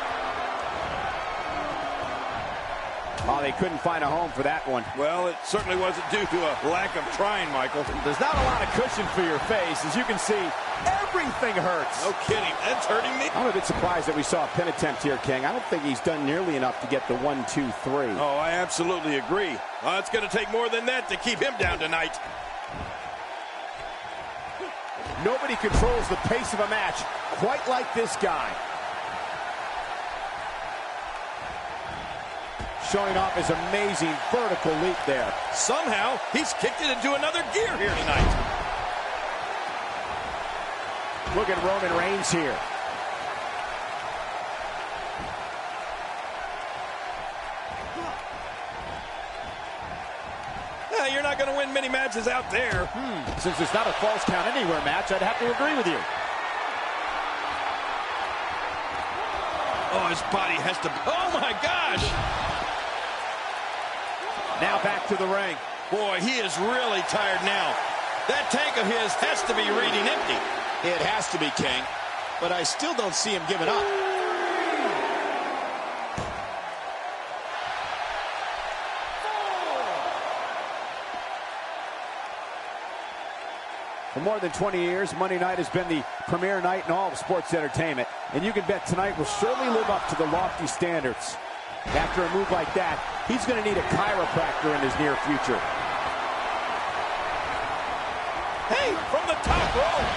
Oh, they couldn't find a home for that one. Well, it certainly wasn't due to a lack of trying, Michael. There's not a lot of cushion for your face. As you can see, everything hurts. No kidding. That's hurting me. I'm a bit surprised that we saw a pin attempt here, King. I don't think he's done nearly enough to get the 1, 2, 3. Oh, I absolutely agree. It's going to take more than that to keep him down tonight. Nobody controls the pace of a match quite like this guy. Showing off his amazing vertical leap there. Somehow, he's kicked it into another gear here tonight. Look at Roman Reigns here. You're not going to win many matches out there. Since it's not a false count anywhere match, I'd have to agree with you. Oh, his body has to... Oh, my gosh! Now back to the ring. Boy, he is really tired now. That tank of his has to be reading empty. It has to be, King. But I still don't see him giving up. For more than 20 years, Monday night has been the premier night in all of sports entertainment. And you can bet tonight will surely live up to the lofty standards. After a move like that, he's going to need a chiropractor in his near future. Hey, from the top rope.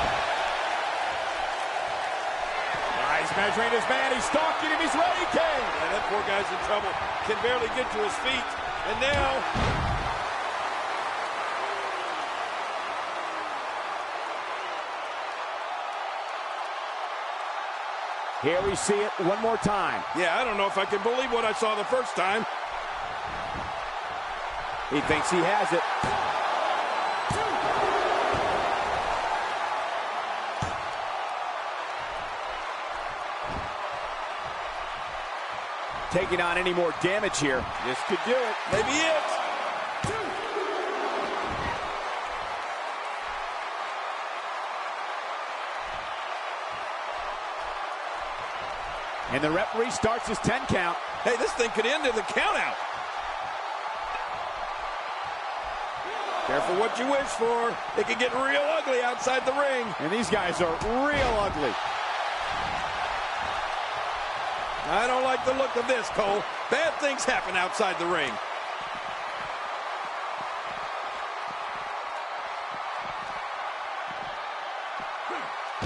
He's measuring his man. He's stalking him. He's ready, King. Yeah, that poor guy's in trouble. Can barely get to his feet. And now... Here we see it one more time. Yeah, I don't know if I can believe what I saw the first time. He thinks he has it. Taking on any more damage here. This could do it. Maybe it. And the referee starts his 10 count. Hey, this thing could end in the count out. Careful what you wish for. It could get real ugly outside the ring. And these guys are real ugly. I don't like the look of this, Cole. Bad things happen outside the ring.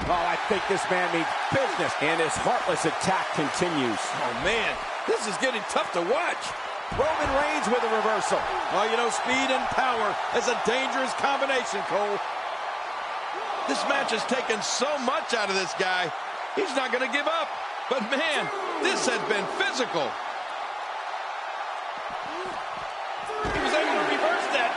Oh, I think this man means business. And his heartless attack continues. Oh, man. This is getting tough to watch. Roman Reigns with a reversal. Well, you know, speed and power is a dangerous combination, Cole. This match has taken so much out of this guy. He's not going to give up. But, man, this has been physical. He was able to reverse that.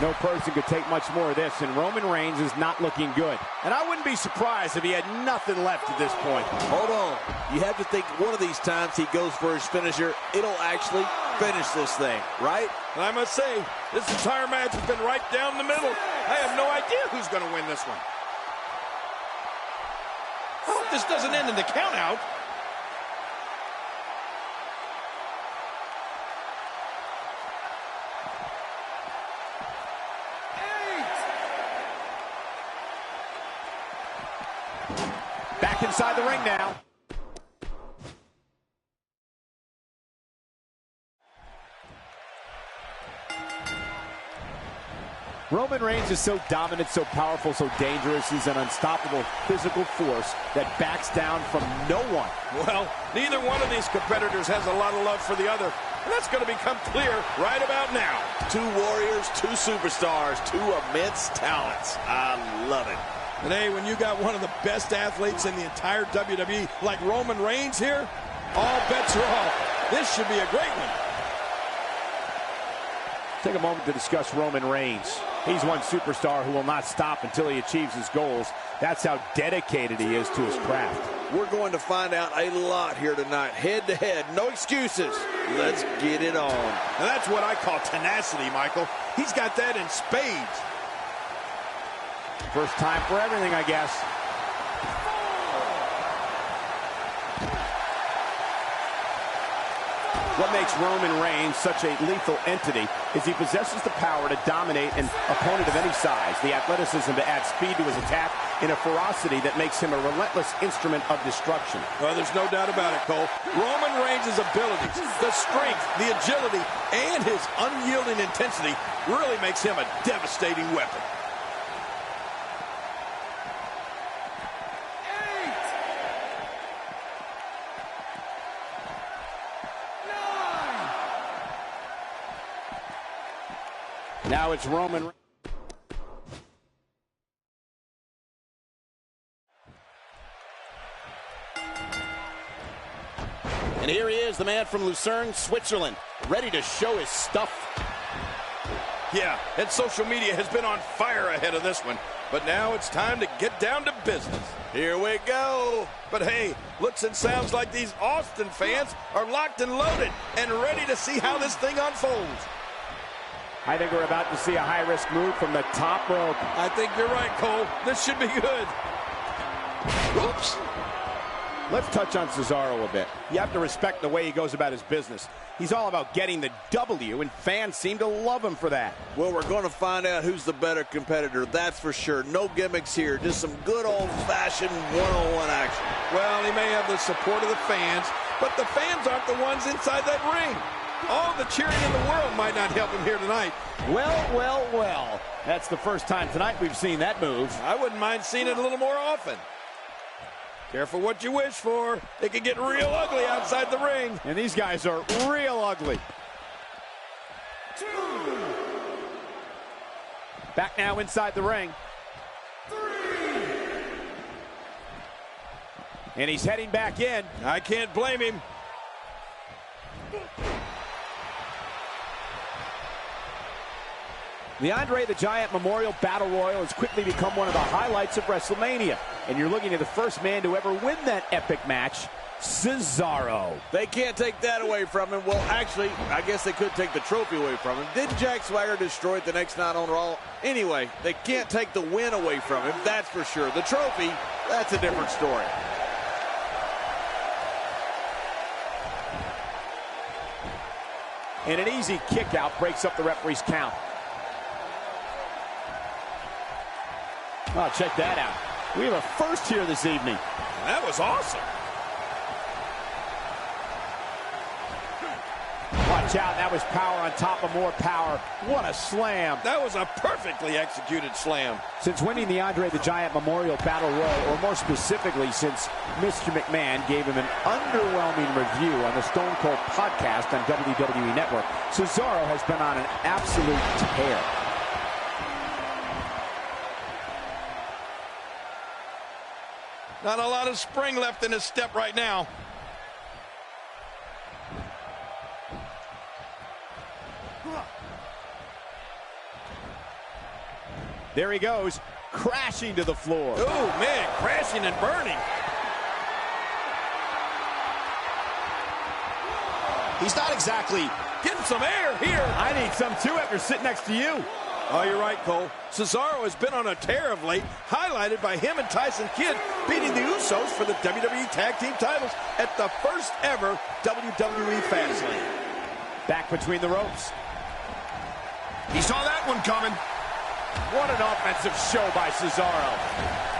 No person could take much more of this, and Roman Reigns is not looking good. And I wouldn't be surprised if he had nothing left at this point. Hold on. You have to think one of these times he goes for his finisher, it'll actually finish this thing, right? And I must say, this entire match has been right down the middle. I have no idea who's going to win this one. I hope this doesn't end in the count-out. Back inside the ring now. Roman Reigns is so dominant, so powerful, so dangerous. He's an unstoppable physical force that backs down from no one. Well, neither one of these competitors has a lot of love for the other. And that's going to become clear right about now. Two warriors, two superstars, two immense talents. I love it. And hey, when you got one of the best athletes in the entire WWE like Roman Reigns here, all bets are off. This should be a great one. Take a moment to discuss Roman Reigns. He's one superstar who will not stop until he achieves his goals. That's how dedicated he is to his craft. We're going to find out a lot here tonight. Head to head, no excuses. Let's get it on. And that's what I call tenacity, Michael. He's got that in spades. First time for everything, I guess. What makes Roman Reigns such a lethal entity is he possesses the power to dominate an opponent of any size, the athleticism to add speed to his attack, and a ferocity that makes him a relentless instrument of destruction. Well, there's no doubt about it, Cole. Roman Reigns' abilities, the strength, the agility, and his unyielding intensity really makes him a devastating weapon. Now it's Roman. And here he is, the man from Lucerne, Switzerland, ready to show his stuff. Yeah, and social media has been on fire ahead of this one. But now it's time to get down to business. Here we go. But hey, looks and sounds like these Austin fans are locked and loaded and ready to see how this thing unfolds. I think we're about to see a high-risk move from the top rope. I think you're right, Cole. This should be good. Oops. Let's touch on Cesaro a bit. You have to respect the way he goes about his business. He's all about getting the W, and fans seem to love him for that. Well, we're going to find out who's the better competitor, that's for sure. No gimmicks here, just some good old-fashioned one-on-one action. Well, he may have the support of the fans, but the fans aren't the ones inside that ring. All the cheering in the world might not help him here tonight. Well, well, well. That's the first time tonight we've seen that move. I wouldn't mind seeing it a little more often. Careful what you wish for. It can get real ugly outside the ring. And these guys are real ugly. Back now inside the ring. And he's heading back in. I can't blame him. The Andre the Giant Memorial Battle Royal has quickly become one of the highlights of WrestleMania. And you're looking at the first man to ever win that epic match, Cesaro. They can't take that away from him. Well, actually, I guess they could take the trophy away from him. Didn't Jack Swagger destroy it the next night on Raw? Anyway, they can't take the win away from him, that's for sure. The trophy, that's a different story. And an easy kick out breaks up the referee's count. Oh, check that out. We have a first here this evening. That was awesome. Watch out, that was power on top of more power. What a slam. That was a perfectly executed slam. Since winning the Andre the Giant Memorial Battle Royal, or more specifically, since Mr. McMahon gave him an underwhelming review on the Stone Cold Podcast on WWE Network, Cesaro has been on an absolute tear. Not a lot of spring left in his step right now. There he goes, crashing to the floor. Oh, man, crashing and burning. He's not exactly getting some air here. I need some too after sitting next to you. Oh, you're right, Cole. Cesaro has been on a tear of late, highlighted by him and Tyson Kidd beating the Usos for the WWE Tag Team titles at the first ever WWE Fastlane. Back between the ropes. He saw that one coming. What an offensive show by Cesaro.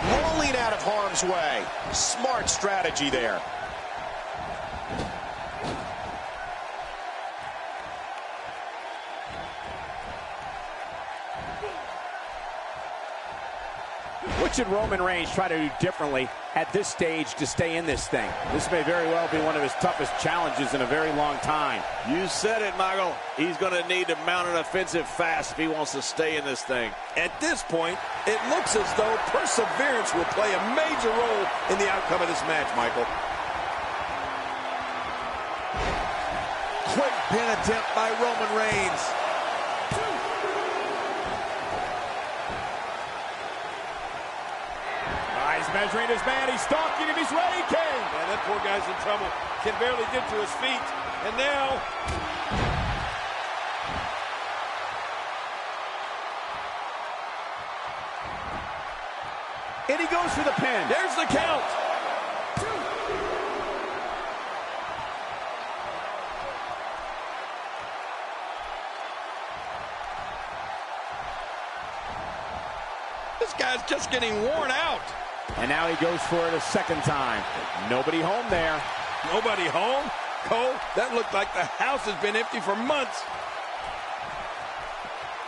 rolling out of harm's way. Smart strategy there. What should Roman Reigns try to do differently at this stage to stay in this thing? This may very well be one of his toughest challenges in a very long time. You said it, Michael. He's going to need to mount an offensive fast if he wants to stay in this thing. At this point, it looks as though perseverance will play a major role in the outcome of this match, Michael. Quick pin attempt by Roman Reigns. He's measuring his man. He's stalking him. He's ready, King. Man, that poor guy's in trouble. Can barely get to his feet. And now... and he goes for the pin. There's the count. This guy's just getting worn out. And now he goes for it a second time. Nobody home there. Nobody home? Cole, that looked like the house has been empty for months.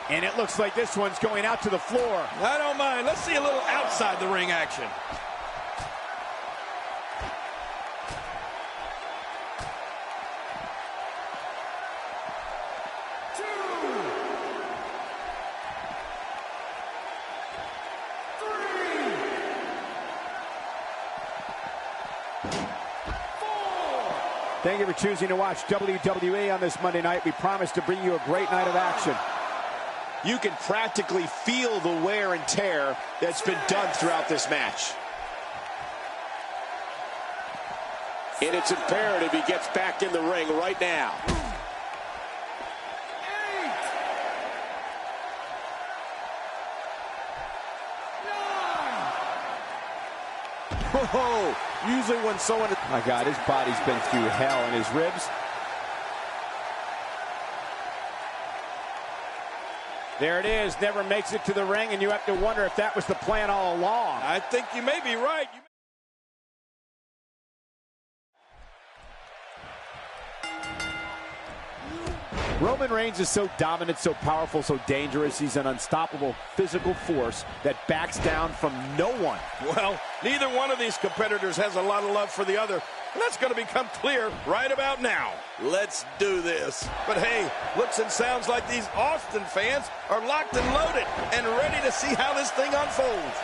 And it looks like this one's going out to the floor. I don't mind. Let's see a little outside the ring action. Thank you for choosing to watch WWE on this Monday night. We promise to bring you a great night of action. You can practically feel the wear and tear that's been done throughout this match. And it's imperative he gets back in the ring right now. Whoa! Usually when someone... My God, his body's been through hell, and his ribs. There it is. Never makes it to the ring, and you have to wonder if that was the plan all along. I think you may be right. Roman Reigns is so dominant, so powerful, so dangerous. He's an unstoppable physical force that backs down from no one. Well, neither one of these competitors has a lot of love for the other. And that's going to become clear right about now. Let's do this. But hey, looks and sounds like these Austin fans are locked and loaded and ready to see how this thing unfolds.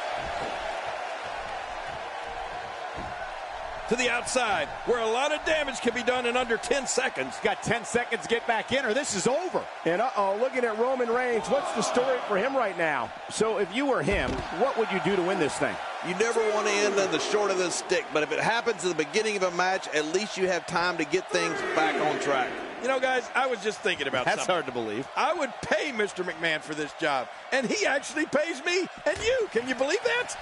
To the outside, where a lot of damage can be done in under 10 seconds. Got 10 seconds to get back in, or this is over. And looking at Roman Reigns, what's the story for him right now? So if you were him, what would you do to win this thing? You never want to end on the short of the stick, but if it happens at the beginning of a match, at least you have time to get things back on track. You know, guys, I was just thinking about That's something. hard to believe. I would pay Mr. McMahon for this job, and he actually pays me and you. Can you believe that?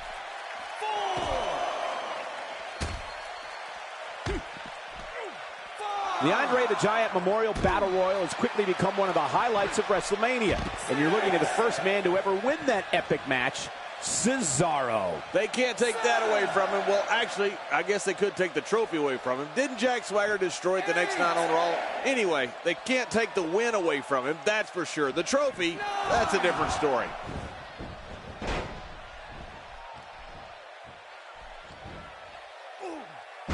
The Andre the Giant Memorial Battle Royal has quickly become one of the highlights of WrestleMania. And you're looking at the first man to ever win that epic match, Cesaro. They can't take that away from him. Well, actually, I guess they could take the trophy away from him. Didn't Jack Swagger destroy it the next night on Raw? Anyway, they can't take the win away from him, that's for sure. The trophy, that's a different story.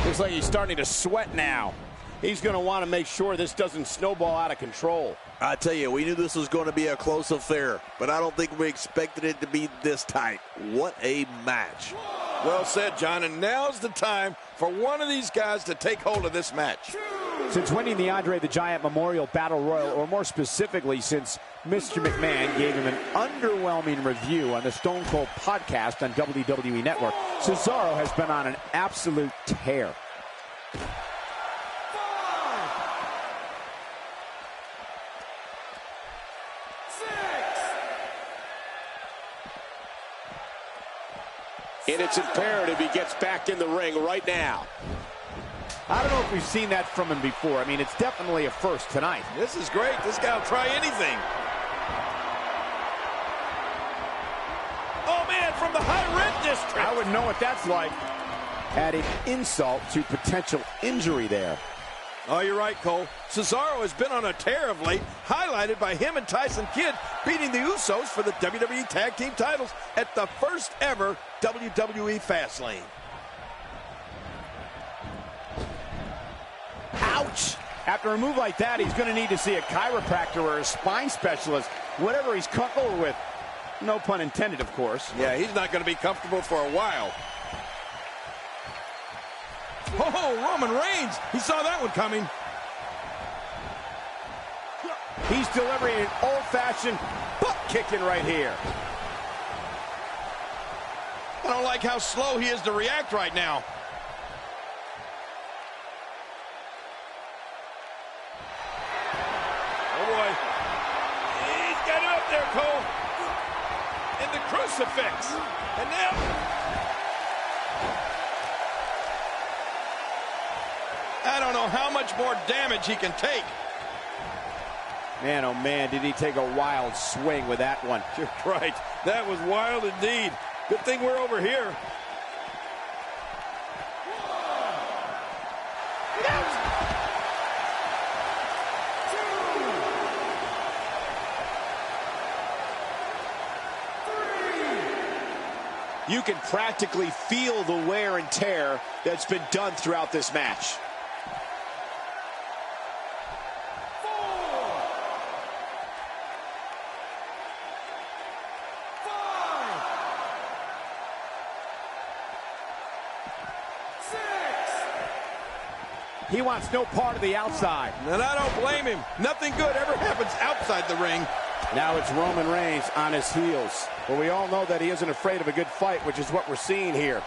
Looks like he's starting to sweat now. He's going to want to make sure this doesn't snowball out of control. I tell you, we knew this was going to be a close affair, but I don't think we expected it to be this tight. What a match. Well said, John, and now's the time for one of these guys to take hold of this match. Since winning the Andre the Giant Memorial Battle Royal, or more specifically, since Mr. McMahon gave him an underwhelming review on the Stone Cold podcast on WWE Network. Cesaro has been on an absolute tear. And it's imperative he gets back in the ring right now. I don't know if we've seen that from him before. I mean, it's definitely a first tonight. This is great. This guy will try anything. Oh, man, from the high red district. I would know what that's like. Adding insult to potential injury there. Oh, you're right, Cole. Cesaro has been on a tear of late, highlighted by him and Tyson Kidd beating the Usos for the WWE Tag Team titles at the first ever WWE Fastlane. Ouch! After a move like that, he's going to need to see a chiropractor or a spine specialist, whatever he's comfortable with. No pun intended, of course. Yeah, he's not going to be comfortable for a while. Oh, Roman Reigns! He saw that one coming. He's delivering an old-fashioned butt kicking right here. I don't like how slow he is to react right now. Oh, boy. He's got it up there, Cole. And the crucifix. And now... I don't know how much more damage he can take. Man, oh man, did he take a wild swing with that one. You're right. That was wild indeed. Good thing we're over here. You can practically feel the wear and tear that's been done throughout this match. He wants no part of the outside. And I don't blame him. Nothing good ever happens outside the ring. Now it's Roman Reigns on his heels. But we all know that he isn't afraid of a good fight, which is what we're seeing here.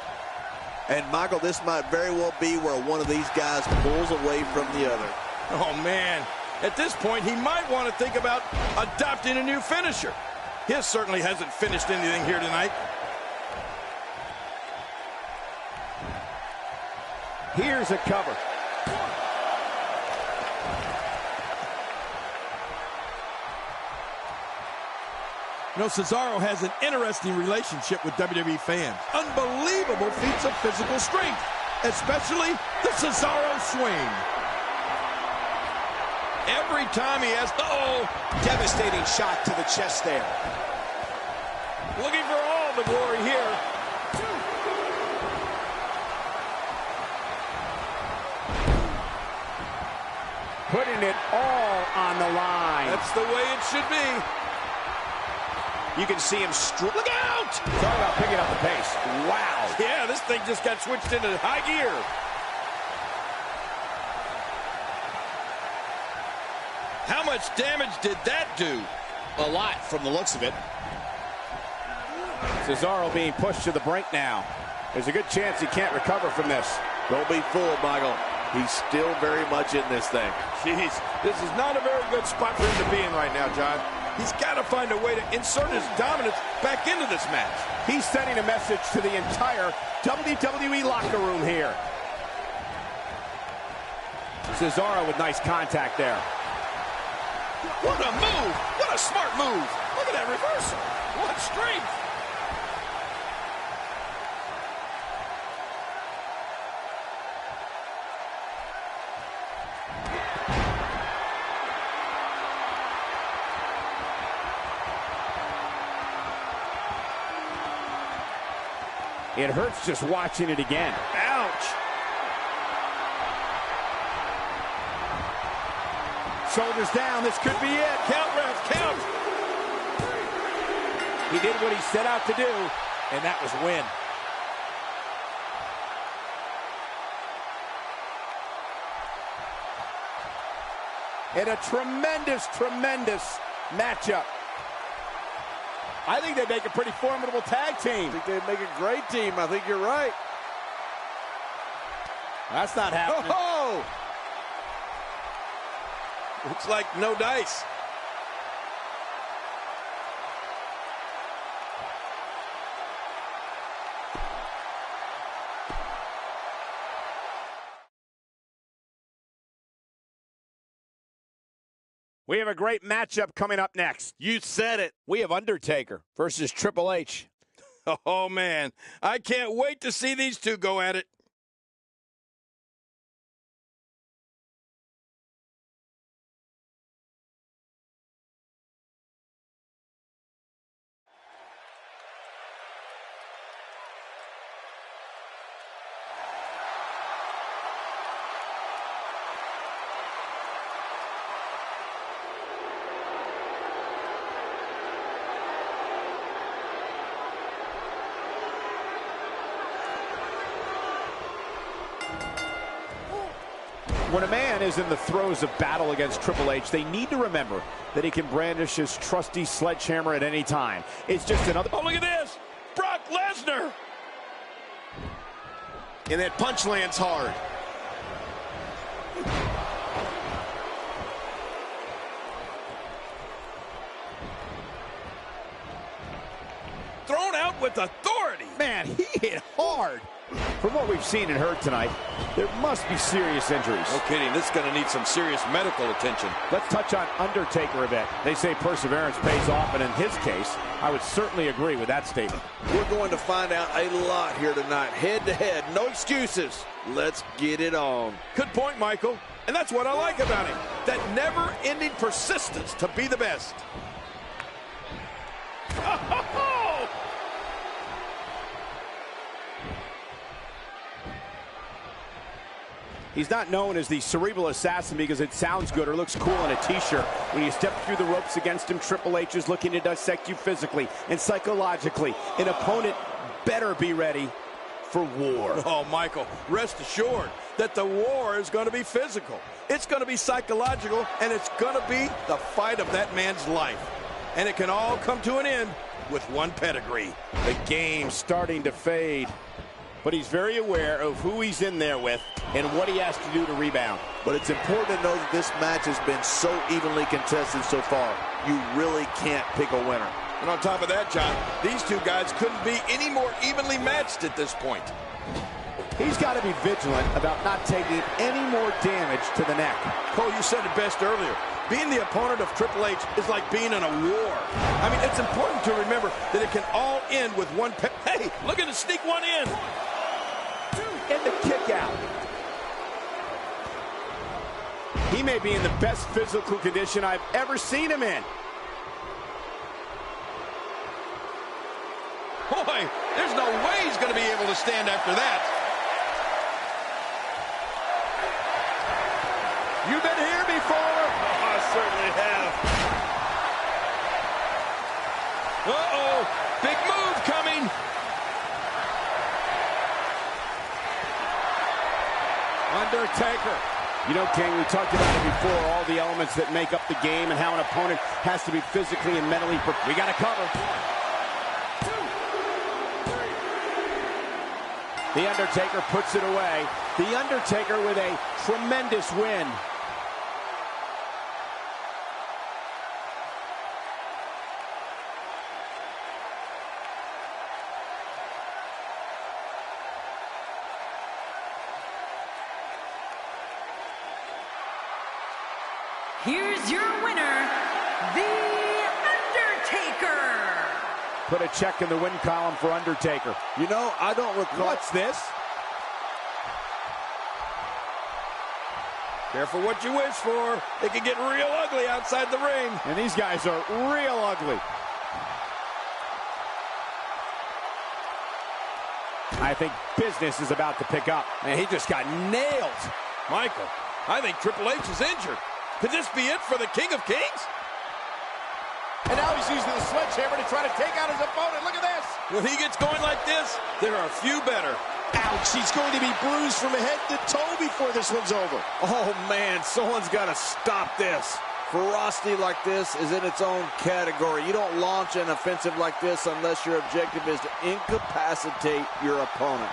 And, Michael, this might very well be where one of these guys pulls away from the other. Oh, man. At this point, he might want to think about adopting a new finisher. His certainly hasn't finished anything here tonight. Here's a cover. You know, Cesaro has an interesting relationship with WWE fans. Unbelievable feats of physical strength, especially the Cesaro swing. Every time he has, Devastating shot to the chest there. looking for all the glory here. Putting it all on the line. That's the way it should be. You can see him look out! Talk about picking up the pace. Wow. Yeah, this thing just got switched into high gear. How much damage did that do? A lot from the looks of it. Cesaro being pushed to the brink now. There's a good chance he can't recover from this. Don't be fooled, Michael. He's still very much in this thing. Jeez, this is not a very good spot for him to be in right now, John. He's got to find a way to insert his dominance back into this match. He's sending a message to the entire WWE locker room here. Cesaro with nice contact there. What a move! What a smart move! Look at that reversal! What strength! It hurts just watching it again. Ouch! Shoulders down, this could be it. Count, ref, count! He did what he set out to do, And that was win. and a tremendous, tremendous matchup. I think they make a pretty formidable tag team. I think they'd make a great team. I think you're right. That's not happening. Oh! Looks like no dice. We have a great matchup coming up next. You said it. We have Undertaker versus Triple H. Oh, man. I can't wait to see these two go at it. When a man is in the throes of battle against Triple H, they need to remember that he can brandish his trusty sledgehammer at any time. It's just another... Oh, look at this! Brock Lesnar! And that punch lands hard. Thrown out with authority! Man, he hit hard. From what we've seen and heard tonight, there must be serious injuries. No kidding, this is going to need some serious medical attention. Let's touch on Undertaker a bit. They say perseverance pays off, and in his case, I would certainly agree with that statement. We're going to find out a lot here tonight. Head to head, no excuses. Let's get it on. Good point, Michael. And that's what I like about him. That never-ending persistence to be the best. He's not known as the cerebral assassin because it sounds good or looks cool in a t-shirt. When you step through the ropes against him, Triple H is looking to dissect you physically and psychologically. An opponent better be ready for war. Oh, Michael, rest assured that the war is going to be physical. It's going to be psychological, and it's going to be the fight of that man's life. And it can all come to an end with one pedigree. The game's starting to fade, but he's very aware of who he's in there with and what he has to do to rebound. But it's important to know that this match has been so evenly contested so far. You really can't pick a winner. And on top of that, John, these two guys couldn't be any more evenly matched at this point. He's got to be vigilant about not taking any more damage to the neck. Cole, you said it best earlier. Being the opponent of Triple H is like being in a war. I mean, it's important to remember that it can all end with one Hey, look at him sneak one in. And the kick out. He may be in the best physical condition I've ever seen him in. Boy, there's no way he's going to be able to stand after that. You've been here before. I certainly have. Uh-oh, big move coming. Undertaker. You know, King, we talked about it before, all the elements that make up the game and how an opponent has to be physically and mentally prepared. We got to cover. The Undertaker puts it away. The Undertaker with a tremendous win. Here's your winner, The Undertaker. Put a check in the win column for Undertaker. You know, I don't recall. What's this? Careful what you wish for. It can get real ugly outside the ring. And these guys are real ugly. I think business is about to pick up. Man, he just got nailed. Michael, I think Triple H is injured. Could this be it for the King of Kings? And now he's using the sledgehammer to try to take out his opponent. Look at this. When he gets going like this, there are a few better. Ouch, he's going to be bruised from head to toe before this one's over. Oh, man, someone's got to stop this. Ferocity like this is in its own category. You don't launch an offensive like this unless your objective is to incapacitate your opponent.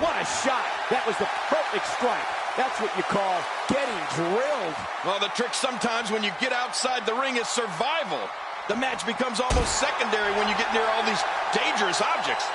What a shot. That was the perfect strike. That's what you call getting drilled. Well, the trick sometimes when you get outside the ring is survival. The match becomes almost secondary when you get near all these dangerous objects.